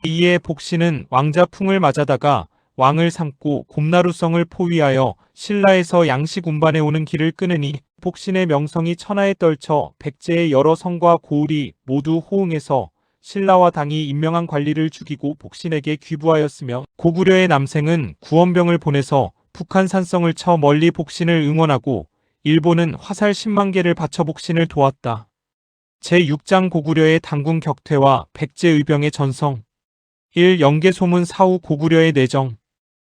이에 복신은 왕자풍을 맞아다가 왕을 삼고 곰나루성을 포위하여 신라에서 양식 운반해 오는 길을 끊으니 복신의 명성이 천하에 떨쳐 백제의 여러 성과 고을이 모두 호응해서 신라와 당이 임명한 관리를 죽이고 복신에게 귀부하였으며 고구려의 남생은 구원병을 보내서 북한 산성을 쳐 멀리 복신을 응원하고 일본은 화살 10만 개를 바쳐 복신을 도왔다. 제6장 고구려의 당군 격퇴와 백제 의병의 전성. 1. 영계소문 사후 고구려의 내정.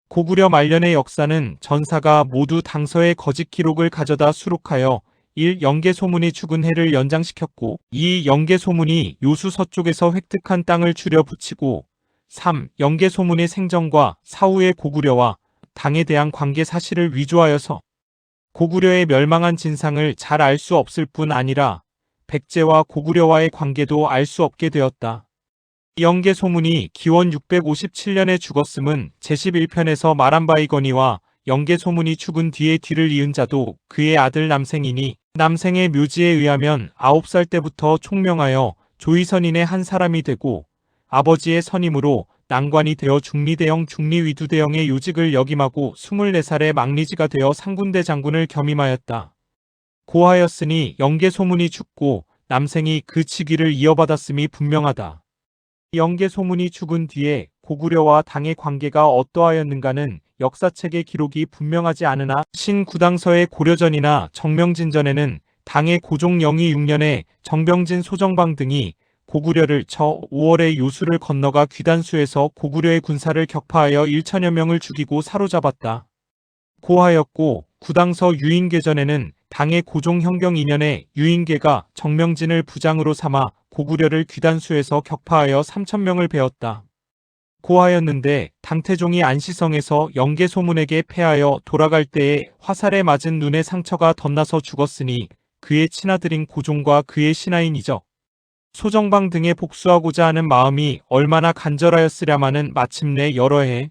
고구려 말년의 역사는 전사가 모두 당서의 거짓 기록을 가져다 수록하여 1. 영계소문이 죽은 해를 연장시켰고 2. 영계소문이 요수 서쪽에서 획득한 땅을 줄여 붙이고 3. 영계소문의 생전과 사후의 고구려와 당에 대한 관계 사실을 위조하여서 고구려의 멸망한 진상을 잘 알 수 없을 뿐 아니라 백제와 고구려와의 관계도 알 수 없게 되었다. 영계소문이 기원 657년에 죽었음은 제11편에서 말한 바이거니와 영계소문이 죽은 뒤에 뒤를 이은 자도 그의 아들 남생이니 남생의 묘지에 의하면 9살 때부터 총명하여 조의선인의 한 사람이 되고 아버지의 선임으로 난관이 되어 중리대영 중리위두대영의 요직을 역임하고 24살에 망리지가 되어 상군대 장군을 겸임하였다. 고하였으니 영계소문이 죽고 남생이 그 직위를 이어받았음이 분명하다. 영계소문이 죽은 뒤에 고구려와 당의 관계가 어떠하였는가는 역사책의 기록이 분명하지 않으나 신구당서의 고려전이나 정명진전에는 당의 고종 영위 6년에 정병진 소정방 등이 고구려를 쳐 5월에 요수를 건너가 귀단수에서 고구려의 군사를 격파하여 1천여 명을 죽이고 사로잡았다. 고하였고 구당서 유인계전에는 당의 고종 현경 2년에 유인계가 정명진을 부장으로 삼아 고구려를 귀단수에서 격파하여 3,000명을 베었다. 고하였는데 당태종이 안시성에서 영계소문에게 패하여 돌아갈 때에 화살에 맞은 눈에 상처가 덧나서 죽었으니 그의 친아들인 고종과 그의 신하인 이적, 소정방 등에 복수하고자 하는 마음이 얼마나 간절하였으랴마는 마침내 여러 해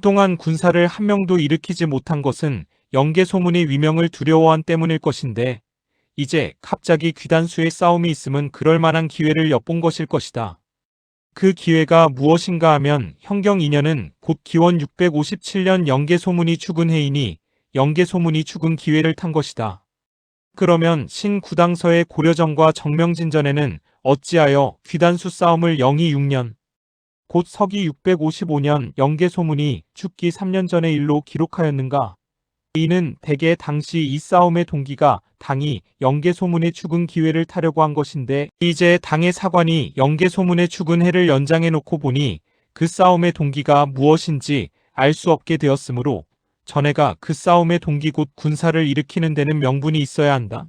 동안 군사를 한 명도 일으키지 못한 것은 영계소문의 위명을 두려워한 때문일 것인데 이제 갑자기 귀단수의 싸움이 있음은 그럴 만한 기회를 엿본 것일 것이다. 그 기회가 무엇인가 하면 현경 2년은 곧 기원 657년 영계소문이 죽은 해이니 영계소문이 죽은 기회를 탄 것이다. 그러면 신구당서의 고려정과 정명진전에는 어찌하여 귀단수 싸움을 영희 6년, 곧 서기 655년 영계소문이 죽기 3년 전의 일로 기록하였는가? 이는 대개 당시 이 싸움의 동기가 당이 영계소문의 죽은 기회를 타려고 한 것인데 이제 당의 사관이 영계소문의 죽은 해를 연장해 놓고 보니 그 싸움의 동기가 무엇인지 알 수 없게 되었으므로 전해가 그 싸움의 동기 곧 군사를 일으키는 데는 명분이 있어야 한다.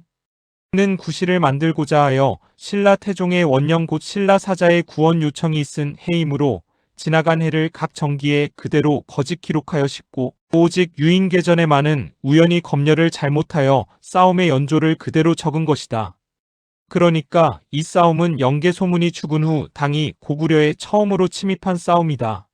는 구시를 만들고자 하여 신라 태종의 원령 곧 신라 사자의 구원 요청이 있은 해이므로 지나간 해를 각 정기에 그대로 거짓 기록하여 싣고 오직 유인계전에만은 우연히 검열을 잘못하여 싸움의 연조를 그대로 적은 것이다. 그러니까 이 싸움은 영계소문이 죽은 후 당이 고구려에 처음으로 침입한 싸움이다.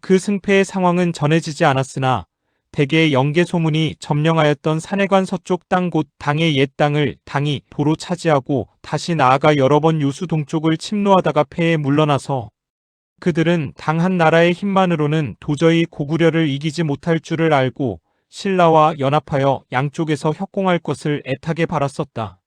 그 승패의 상황은 전해지지 않았으나 대개 영계소문이 점령하였던 산해관 서쪽 땅 곧 당의 옛 땅을 당이 도로 차지하고 다시 나아가 여러 번 요수 동쪽을 침노하다가 패에 물러나서 그들은 당 한 나라의 힘만으로는 도저히 고구려를 이기지 못할 줄을 알고 신라와 연합하여 양쪽에서 협공할 것을 애타게 바랐었다.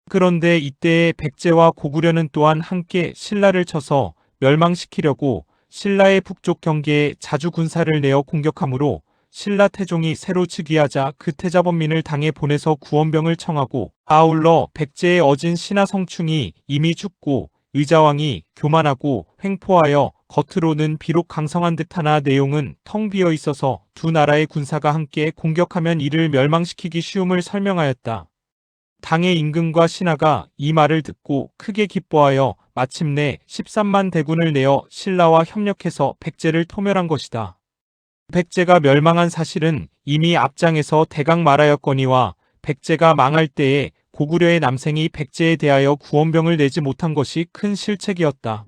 그런데 이때에 백제와 고구려는 또한 함께 신라를 쳐서 멸망시키려고 신라의 북쪽 경계에 자주 군사를 내어 공격하므로 신라 태종이 새로 즉위하자 그 태자범민을 당에 보내서 구원병을 청하고 아울러 백제의 어진 신하성충이 이미 죽고 의자왕이 교만하고 횡포하여 겉으로는 비록 강성한 듯하나 내용은 텅 비어 있어서 두 나라의 군사가 함께 공격하면 이를 멸망시키기 쉬움을 설명하였다. 당의 임금과 신하가 이 말을 듣고 크게 기뻐하여 마침내 13만 대군을 내어 신라와 협력해서 백제를 토멸한 것이다. 백제가 멸망한 사실은 이미 앞장에서 대강 말하였거니와 백제가 망할 때에 고구려의 남생이 백제에 대하여 구원병을 내지 못한 것이 큰 실책이었다.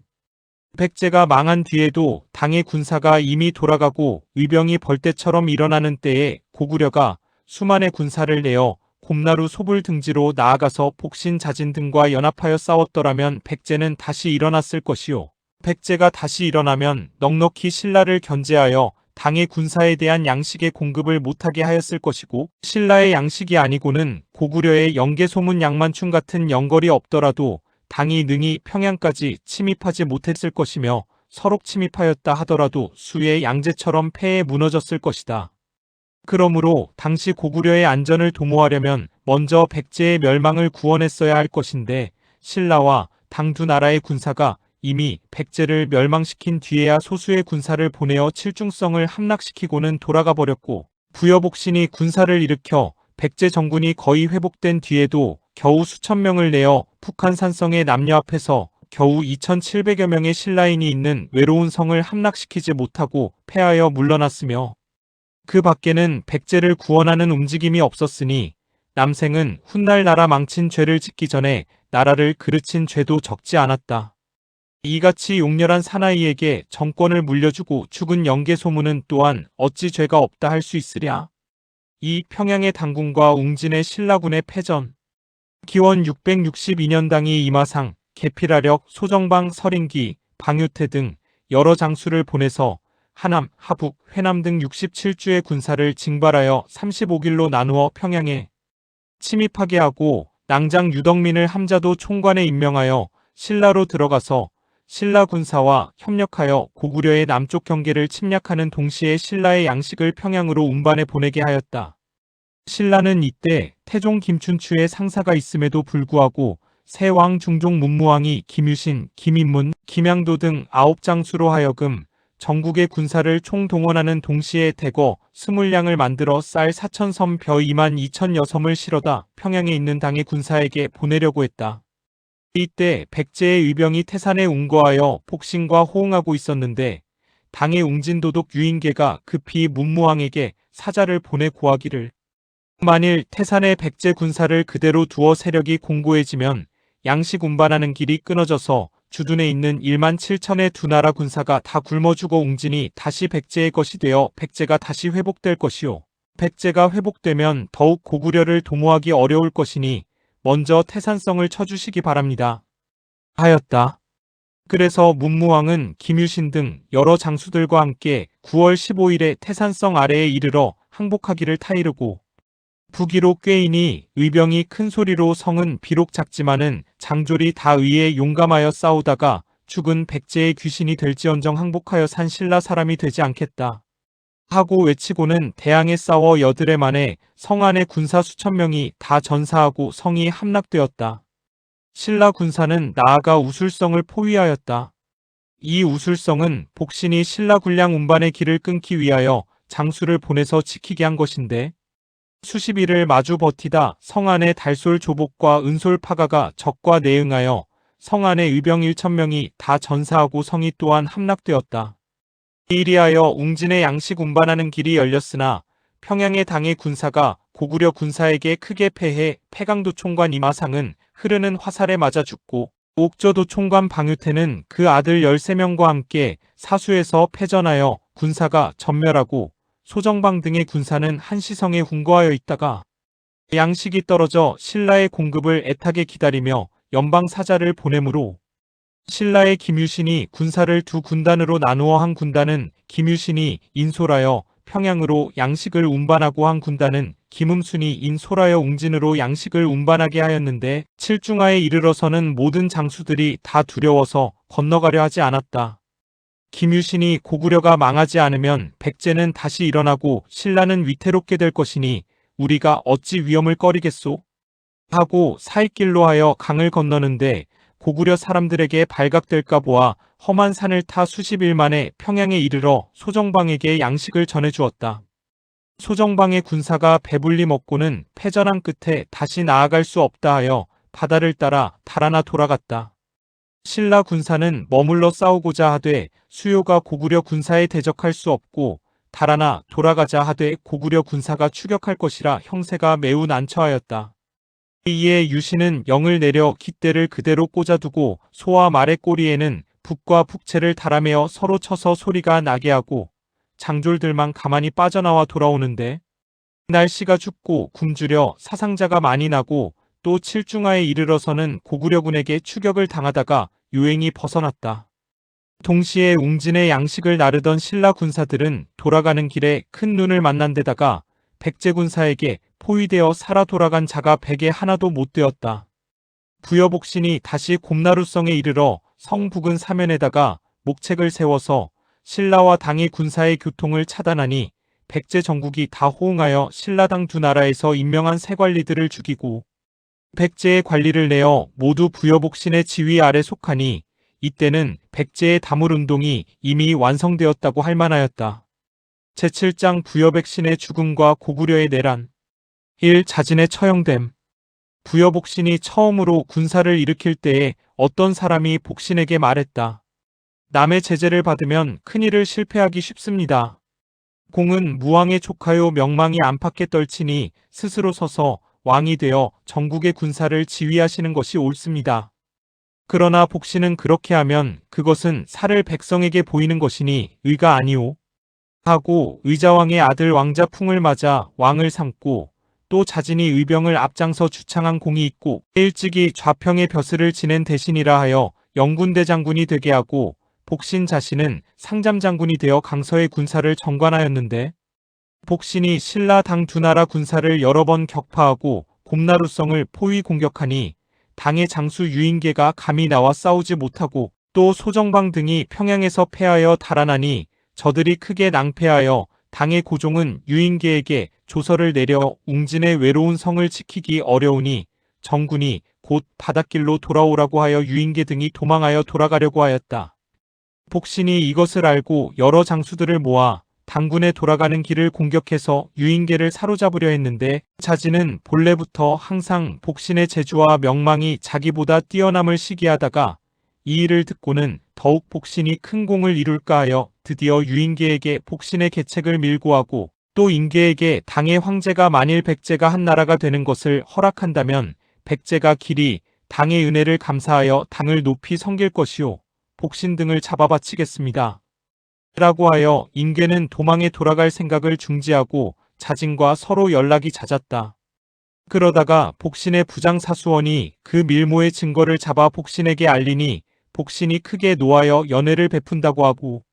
백제가 망한 뒤에도 당의 군사가 이미 돌아가고 의병이 벌떼처럼 일어나는 때에 고구려가 수만의 군사를 내어 곰나루 소불 등지로 나아가서 복신 자진 등과 연합하여 싸웠더라면 백제는 다시 일어났을 것이요. 백제가 다시 일어나면 넉넉히 신라를 견제하여 당의 군사에 대한 양식의 공급을 못하게 하였을 것이고 신라의 양식이 아니고는 고구려의 영계소문 양만충 같은 영걸이 없더라도 당이 능히 평양까지 침입하지 못했을 것이며 서록 침입하였다 하더라도 수의 양제처럼 패에 무너졌을 것이다. 그러므로 당시 고구려의 안전을 도모하려면 먼저 백제의 멸망을 구원했어야 할 것인데 신라와 당 두 나라의 군사가 이미 백제를 멸망시킨 뒤에야 소수의 군사를 보내어 칠중성을 함락시키고는 돌아가 버렸고 부여복신이 군사를 일으켜 백제 정군이 거의 회복된 뒤에도 겨우 수천 명을 내어 북한 산성의 남녀 앞에서 겨우 2,700여 명의 신라인이 있는 외로운 성을 함락시키지 못하고 패하여 물러났으며 그 밖에는 백제를 구원하는 움직임이 없었으니 남생은 훗날 나라 망친 죄를 짓기 전에 나라를 그르친 죄도 적지 않았다. 이같이 용렬한 사나이에게 정권을 물려주고 죽은 영계소문은 또한 어찌 죄가 없다 할 수 있으랴. 이 평양의 당군과 웅진의 신라군의 패전. 기원 662년 당이 이마상, 계필하력, 소정방, 설인기, 방유태 등 여러 장수를 보내서 하남, 하북, 회남 등 67주의 군사를 징발하여 35길로 나누어 평양에 침입하게 하고 낭장 유덕민을 함자도 총관에 임명하여 신라로 들어가서 신라 군사와 협력하여 고구려의 남쪽 경계를 침략하는 동시에 신라의 양식을 평양으로 운반해 보내게 하였다. 신라는 이때 태종 김춘추의 상사가 있음에도 불구하고 세왕 중종 문무왕이 김유신, 김인문, 김양도 등 9장수로 하여금 전국의 군사를 총동원하는 동시에 대거 20량을 만들어 쌀 4,000섬 벼 22,000여 섬을 실어다 평양에 있는 당의 군사에게 보내려고 했다. 이때 백제의 의병이 태산에 운거하여 복신과 호응하고 있었는데 당의 웅진도독 유인계가 급히 문무왕에게 사자를 보내 고하기를 만일 태산의 백제 군사를 그대로 두어 세력이 공고해지면 양식 운반하는 길이 끊어져서 주둔에 있는 1만 7천의 두 나라 군사가 다 굶어 죽어 웅진이 다시 백제의 것이 되어 백제가 다시 회복될 것이요. 백제가 회복되면 더욱 고구려를 도모하기 어려울 것이니 먼저 태산성을 쳐주시기 바랍니다. 하였다. 그래서 문무왕은 김유신 등 여러 장수들과 함께 9월 15일에 태산성 아래에 이르러 항복하기를 타이르고 부기로 꾀이니 의병이 큰 소리로 성은 비록 작지만은 장졸이 다 의에 용감하여 싸우다가 죽은 백제의 귀신이 될지언정 항복하여 산 신라 사람이 되지 않겠다 하고 외치고는 대항에 싸워 여드레 만에 성 안의 군사 수천 명이 다 전사하고 성이 함락되었다. 신라 군사는 나아가 우술성을 포위하였다. 이 우술성은 복신이 신라 군량 운반의 길을 끊기 위하여 장수를 보내서 지키게 한 것인데 수십 일을 마주 버티다 성 안의 달솔 조복과 은솔 파가가 적과 내응하여 성 안의 의병 1,000명이 다 전사하고 성이 또한 함락되었다. 이리하여 웅진의 양식 운반하는 길이 열렸으나 평양의 당의 군사가 고구려 군사에게 크게 패해 패강도 총관 이마상은 흐르는 화살에 맞아 죽고 옥저도 총관 방유태는 그 아들 13명과 함께 사수에서 패전하여 군사가 전멸하고 소정방 등의 군사는 한시성에 훈거하여 있다가 양식이 떨어져 신라의 공급을 애타게 기다리며 연방 사자를 보내므로 신라의 김유신이 군사를 두 군단으로 나누어 한 군단은 김유신이 인솔하여 평양으로 양식을 운반하고 한 군단은 김음순이 인솔하여 웅진으로 양식을 운반하게 하였는데 칠중하에 이르러서는 모든 장수들이 다 두려워서 건너가려 하지 않았다. 김유신이 고구려가 망하지 않으면 백제는 다시 일어나고 신라는 위태롭게 될 것이니 우리가 어찌 위험을 꺼리겠소? 하고 사익길로 하여 강을 건너는데 고구려 사람들에게 발각될까 보아 험한 산을 타 수십일 만에 평양에 이르러 소정방에게 양식을 전해주었다. 소정방의 군사가 배불리 먹고는 패전한 끝에 다시 나아갈 수 없다 하여 바다를 따라 달아나 돌아갔다. 신라 군사는 머물러 싸우고자 하되 수요가 고구려 군사에 대적할 수 없고 달아나 돌아가자 하되 고구려 군사가 추격할 것이라 형세가 매우 난처하였다. 이에 유신은 영을 내려 깃대를 그대로 꽂아두고 소와 말의 꼬리에는 북과 북채를 달아매어 서로 쳐서 소리가 나게 하고 장졸들만 가만히 빠져나와 돌아오는데 날씨가 춥고 굶주려 사상자가 많이 나고 또 칠중하에 이르러서는 고구려군에게 추격을 당하다가 요행이 벗어났다. 동시에 웅진의 양식을 나르던 신라 군사들은 돌아가는 길에 큰 눈을 만난 데다가 백제 군사에게 포위되어 살아 돌아간 자가 백에 하나도 못 되었다. 부여복신이 다시 곰나루성에 이르러 성 부근 사면에다가 목책을 세워서 신라와 당의 군사의 교통을 차단하니 백제 전국이 다 호응하여 신라당 두 나라에서 임명한 새 관리들을 죽이고 백제의 관리를 내어 모두 부여복신의 지위 아래 속하니 이때는 백제의 다물운동이 이미 완성되었다고 할 만하였다. 제7장 부여백신의 죽음과 고구려의 내란 1. 자진의 처형됨. 부여복신이 처음으로 군사를 일으킬 때에 어떤 사람이 복신에게 말했다. 남의 제재를 받으면 큰일을 실패하기 쉽습니다. 공은 무왕의 조카요 명망이 안팎에 떨치니 스스로 서서 왕이 되어 전국의 군사를 지휘하시는 것이 옳습니다. 그러나 복신은 그렇게 하면 그것은 살을 백성에게 보이는 것이니 의가 아니오. 하고 의자왕의 아들 왕자풍을 맞아 왕을 삼고 또 자진이 의병을 앞장서 주창한 공이 있고 일찍이 좌평의 벼슬을 지낸 대신이라 하여 영군대 장군이 되게 하고 복신 자신은 상잠 장군이 되어 강서의 군사를 정관하였는데 복신이 신라 당 두 나라 군사를 여러 번 격파하고 곰나루성을 포위 공격하니 당의 장수 유인계가 감히 나와 싸우지 못하고 또 소정방 등이 평양에서 패하여 달아나니 저들이 크게 낭패하여 당의 고종은 유인계에게 조서를 내려 웅진의 외로운 성을 지키기 어려우니 정군이 곧 바닷길로 돌아오라고 하여 유인계 등이 도망하여 돌아가려고 하였다. 복신이 이것을 알고 여러 장수들을 모아 당군에 돌아가는 길을 공격해서 유인계를 사로잡으려 했는데 자진은 본래부터 항상 복신의 재주와 명망이 자기보다 뛰어남을 시기하다가 이 일을 듣고는 더욱 복신이 큰 공을 이룰까 하여 드디어 유인계에게 복신의 계책을 밀고하고 또 인계에게 당의 황제가 만일 백제가 한 나라가 되는 것을 허락한다면 백제가 길이 당의 은혜를 감사하여 당을 높이 섬길 것이요 복신 등을 잡아 바치겠습니다. 라고 하여 인계는 도망에 돌아갈 생각을 중지하고 자진과 서로 연락이 잦았다. 그러다가 복신의 부장사수원이 그 밀모의 증거를 잡아 복신에게 알리니 복신이 크게 노하여 연회를 베푼다고 하고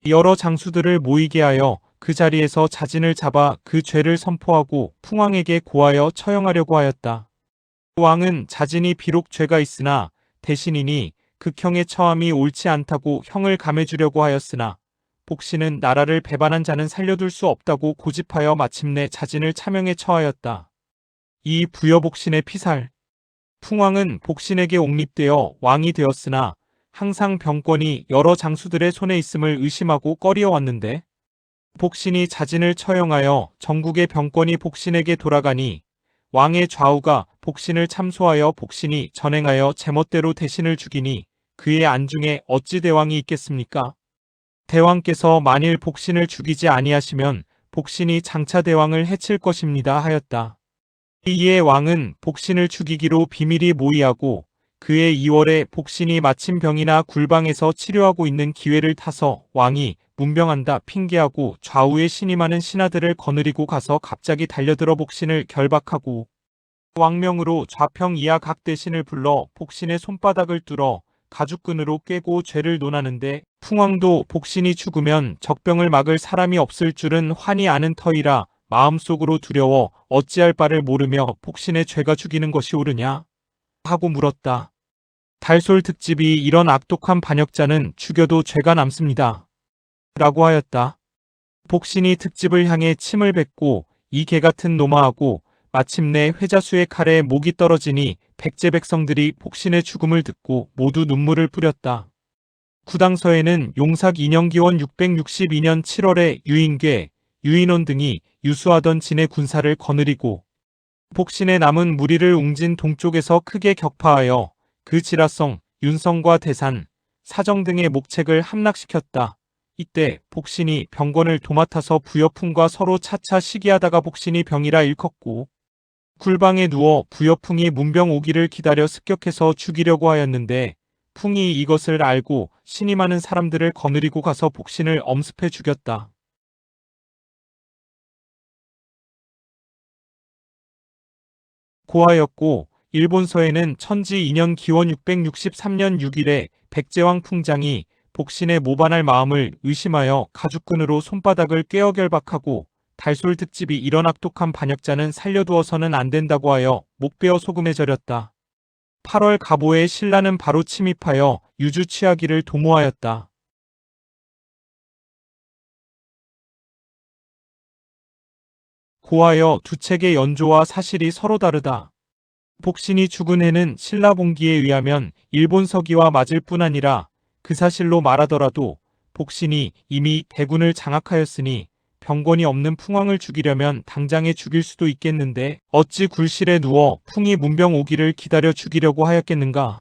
여러 장수들을 모이게 하여 그 자리에서 자진을 잡아 그 죄를 선포하고 풍왕에게 고하여 처형하려고 하였다. 왕은 자진이 비록 죄가 있으나 대신이니 극형의 처함이 옳지 않다고 형을 감해주려고 하였으나 복신은 나라를 배반한 자는 살려둘 수 없다고 고집하여 마침내 자진을 차명에 처하였다. 이 부여복신의 피살. 풍왕은 복신에게 옹립되어 왕이 되었으나 항상 병권이 여러 장수들의 손에 있음을 의심하고 꺼리어왔는데 복신이 자진을 처형하여 전국의 병권이 복신에게 돌아가니 왕의 좌우가 복신을 참소하여 복신이 전행하여 제멋대로 대신을 죽이니 그의 안중에 어찌 대왕이 있겠습니까? 대왕께서 만일 복신을 죽이지 아니하시면 복신이 장차 대왕을 해칠 것입니다 하였다. 이에 왕은 복신을 죽이기로 비밀이 모의하고 그해 2월에 복신이 마침 병이나 굴방에서 치료하고 있는 기회를 타서 왕이 문병한다 핑계하고 좌우에 신임하는 신하들을 거느리고 가서 갑자기 달려들어 복신을 결박하고 왕명으로 좌평 이하 각 대신을 불러 복신의 손바닥을 뚫어 가죽끈으로 꿰고 죄를 논하는데 풍왕도 복신이 죽으면 적병을 막을 사람이 없을 줄은 환히 아는 터이라 마음속으로 두려워 어찌할 바를 모르며 복신의 죄가 죽이는 것이 옳으냐 하고 물었다. 달솔 특집이 이런 악독한 반역자는 죽여도 죄가 남습니다. 라고 하였다. 복신이 특집을 향해 침을 뱉고 이 개같은 노마하고 마침내 회자수의 칼에 목이 떨어지니 백제 백성들이 복신의 죽음을 듣고 모두 눈물을 뿌렸다. 구당서에는 용삭 2년 기원 662년 7월에 유인괴, 유인원 등이 유수하던 진의 군사를 거느리고 복신의 남은 무리를 웅진 동쪽에서 크게 격파하여 그 지라성, 윤성과 대산, 사정 등의 목책을 함락시켰다. 이때 복신이 병권을 도맡아서 부여풍과 서로 차차 시기하다가 복신이 병이라 일컫고 굴방에 누워 부여풍이 문병 오기를 기다려 습격해서 죽이려고 하였는데 풍이 이것을 알고 신임하는 사람들을 거느리고 가서 복신을 엄습해 죽였다. 고하였고 일본서에는 천지 2년 기원 663년 6일에 백제왕 풍장이 복신의 모반할 마음을 의심하여 가죽끈으로 손바닥을 꿰어 결박하고 달솔 특집이 이런 악독한 반역자는 살려두어서는 안 된다고 하여 목베어 소금에 절였다. 8월 갑오에 신라는 바로 침입하여 유주 취하기를 도모하였다. 고하여 두 책의 연조와 사실이 서로 다르다. 복신이 죽은 해는 신라봉기에 의하면 일본 서기와 맞을 뿐 아니라 그 사실로 말하더라도 복신이 이미 대군을 장악하였으니 병권이 없는 풍왕을 죽이려면 당장에 죽일 수도 있겠는데 어찌 굴실에 누워 풍이 문병 오기를 기다려 죽이려고 하였겠는가.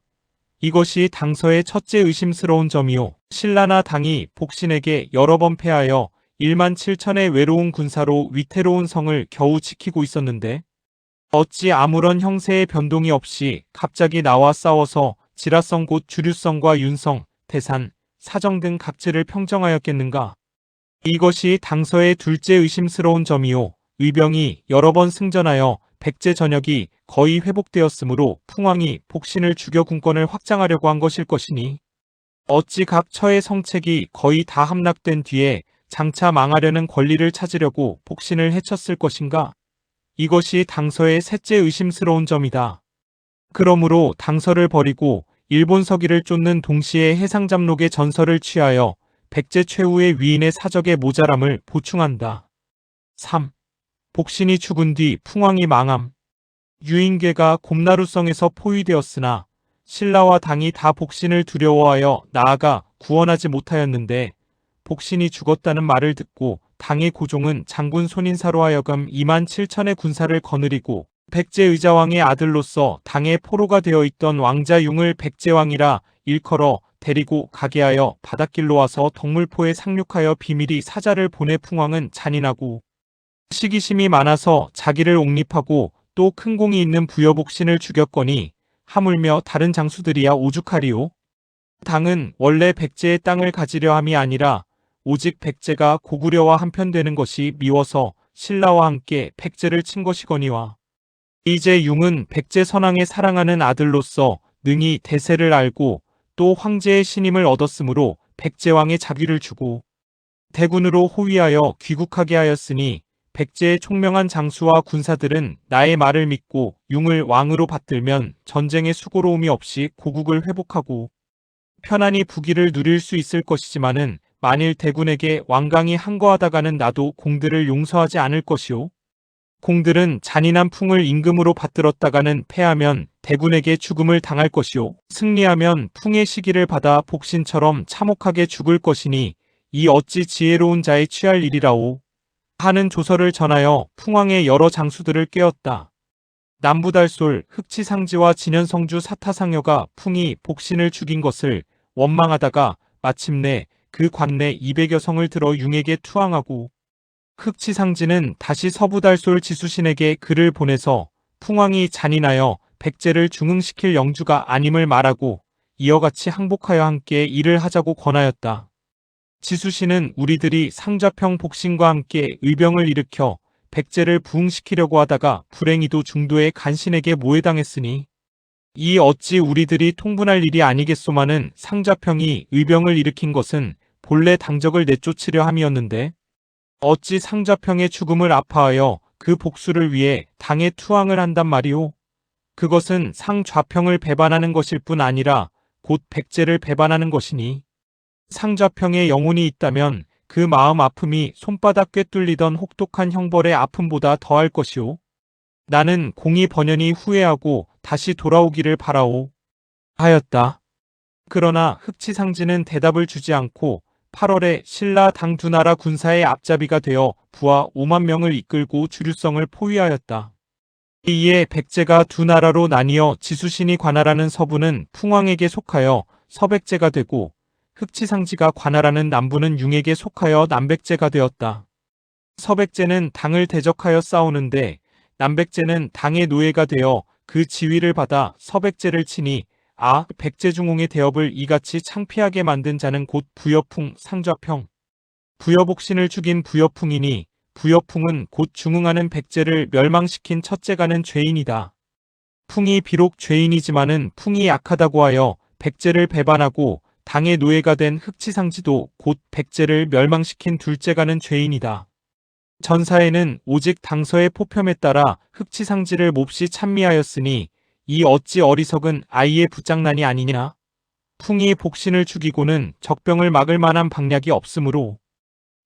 이것이 당서의 첫째 의심스러운 점이요. 신라나 당이 복신에게 여러 번 패하여 1만 7천의 외로운 군사로 위태로운 성을 겨우 지키고 있었는데 어찌 아무런 형세의 변동이 없이 갑자기 나와 싸워서 지라성 곧 주류성과 윤성, 대산, 사정 등 각지를 평정하였겠는가. 이것이 당서의 둘째 의심스러운 점이요. 의병이 여러 번 승전하여 백제 전역이 거의 회복되었으므로 풍왕이 복신을 죽여 군권을 확장하려고 한 것일 것이니 어찌 각 처의 성책이 거의 다 함락된 뒤에 장차 망하려는 권리를 찾으려고 복신을 해쳤을 것인가. 이것이 당서의 셋째 의심스러운 점이다. 그러므로 당서를 버리고 일본 서기를 쫓는 동시에 해상잡록의 전설을 취하여 백제 최후의 위인의 사적의 모자람을 보충한다. 3. 복신이 죽은 뒤 풍왕이 망함. 유인괴가 곰나루성에서 포위되었으나 신라와 당이 다 복신을 두려워하여 나아가 구원하지 못하였는데 복신이 죽었다는 말을 듣고 당의 고종은 장군 손인사로 하여금 2만 7천의 군사를 거느리고 백제 의자왕의 아들로서 당의 포로가 되어 있던 왕자융을 백제왕이라 일컬어 데리고 가게 하여 바닷길로 와서 덕물포에 상륙하여 비밀히 사자를 보내 풍왕은 잔인하고 시기심이 많아서 자기를 옹립하고 또 큰 공이 있는 부여복신을 죽였거니 하물며 다른 장수들이야 오죽하리요. 당은 원래 백제의 땅을 가지려 함이 아니라 오직 백제가 고구려와 한편되는 것이 미워서 신라와 함께 백제를 친 것이거니와 이제 융은 백제 선왕의 사랑하는 아들로서 능히 대세를 알고 또 황제의 신임을 얻었으므로 백제왕의 자귀를 주고 대군으로 호위하여 귀국하게 하였으니 백제의 총명한 장수와 군사들은 나의 말을 믿고 융을 왕으로 받들면 전쟁의 수고로움이 없이 고국을 회복하고 편안히 부귀를 누릴 수 있을 것이지만은 만일 대군에게 완강히 항거하다가는 나도 공들을 용서하지 않을 것이요. 공들은 잔인한 풍을 임금으로 받들었다가는 패하면 대군에게 죽음을 당할 것이요. 승리하면 풍의 시기를 받아 복신처럼 참혹하게 죽을 것이니 이 어찌 지혜로운 자의 취할 일이라오. 하는 조서를 전하여 풍왕의 여러 장수들을 꾀었다. 남부달솔 흑치상지와 진현성주 사타상여가 풍이 복신을 죽인 것을 원망하다가 마침내 그 관내 200여 성을 들어 융에게 투항하고 흑치상지는 다시 서부달솔 지수신에게 글을 보내서 풍왕이 잔인하여 백제를 중흥시킬 영주가 아님을 말하고 이와 같이 항복하여 함께 일을 하자고 권하였다. 지수신은 우리들이 상좌평 복신과 함께 의병을 일으켜 백제를 부흥시키려고 하다가 불행히도 중도의 간신에게 모해당했으니 이 어찌 우리들이 통분할 일이 아니겠소마는 상좌평이 의병을 일으킨 것은 본래 당적을 내쫓으려 함이었는데 어찌 상좌평의 죽음을 아파하여 그 복수를 위해 당에 투항을 한단 말이오. 그것은 상좌평을 배반하는 것일 뿐 아니라 곧 백제를 배반하는 것이니 상좌평의 영혼이 있다면 그 마음 아픔이 손바닥 꿰뚫리던 혹독한 형벌의 아픔보다 더할 것이오. 나는 공이 번연히 후회하고 다시 돌아오기를 바라오. 하였다. 그러나 흑치상지는 대답을 주지 않고 8월에 신라 당 두 나라 군사의 앞잡이가 되어 부하 5만 명을 이끌고 주류성을 포위하였다. 이에 백제가 두 나라로 나뉘어 지수신이 관할하는 서부는 풍왕에게 속하여 서백제가 되고 흑치상지가 관할하는 남부는 융에게 속하여 남백제가 되었다. 서백제는 당을 대적하여 싸우는데 남백제는 당의 노예가 되어 그 지위를 받아 서백제를 치니 백제중홍의 대업을 이같이 창피하게 만든 자는 곧 부여풍 상좌평. 부여복신을 죽인 부여풍이니 부여풍은 곧 중흥하는 백제를 멸망시킨 첫째가는 죄인이다. 풍이 비록 죄인이지만은 풍이 약하다고 하여 백제를 배반하고 당의 노예가 된 흑치상지도 곧 백제를 멸망시킨 둘째가는 죄인이다. 전사에는 오직 당서의 포편에 따라 흑치상지를 몹시 찬미하였으니 이 어찌 어리석은 아이의 부장난이 아니냐. 풍이 복신을 죽이고는 적병을 막을 만한 방략이 없으므로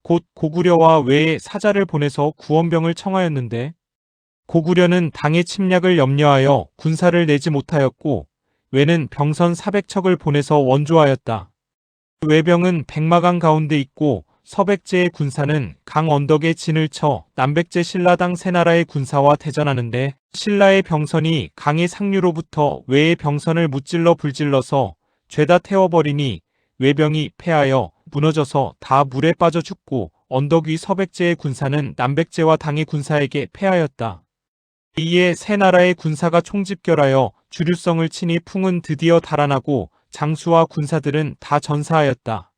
곧 고구려와 외에 사자를 보내서 구원병을 청하였는데 고구려는 당의 침략을 염려하여 군사를 내지 못하였고 외는 병선 400척을 보내서 원조하였다. 외병은 백마강 가운데 있고 서백제의 군사는 강 언덕에 진을 쳐 남백제 신라당 세 나라의 군사와 대전하는데 신라의 병선이 강의 상류로부터 외의 병선을 무찔러 불질러서 죄다 태워버리니 외병이 패하여 무너져서 다 물에 빠져 죽고 언덕 위 서백제의 군사는 남백제와 당의 군사에게 패하였다. 이에 세 나라의 군사가 총집결하여 주류성을 치니 풍은 드디어 달아나고 장수와 군사들은 다 전사하였다.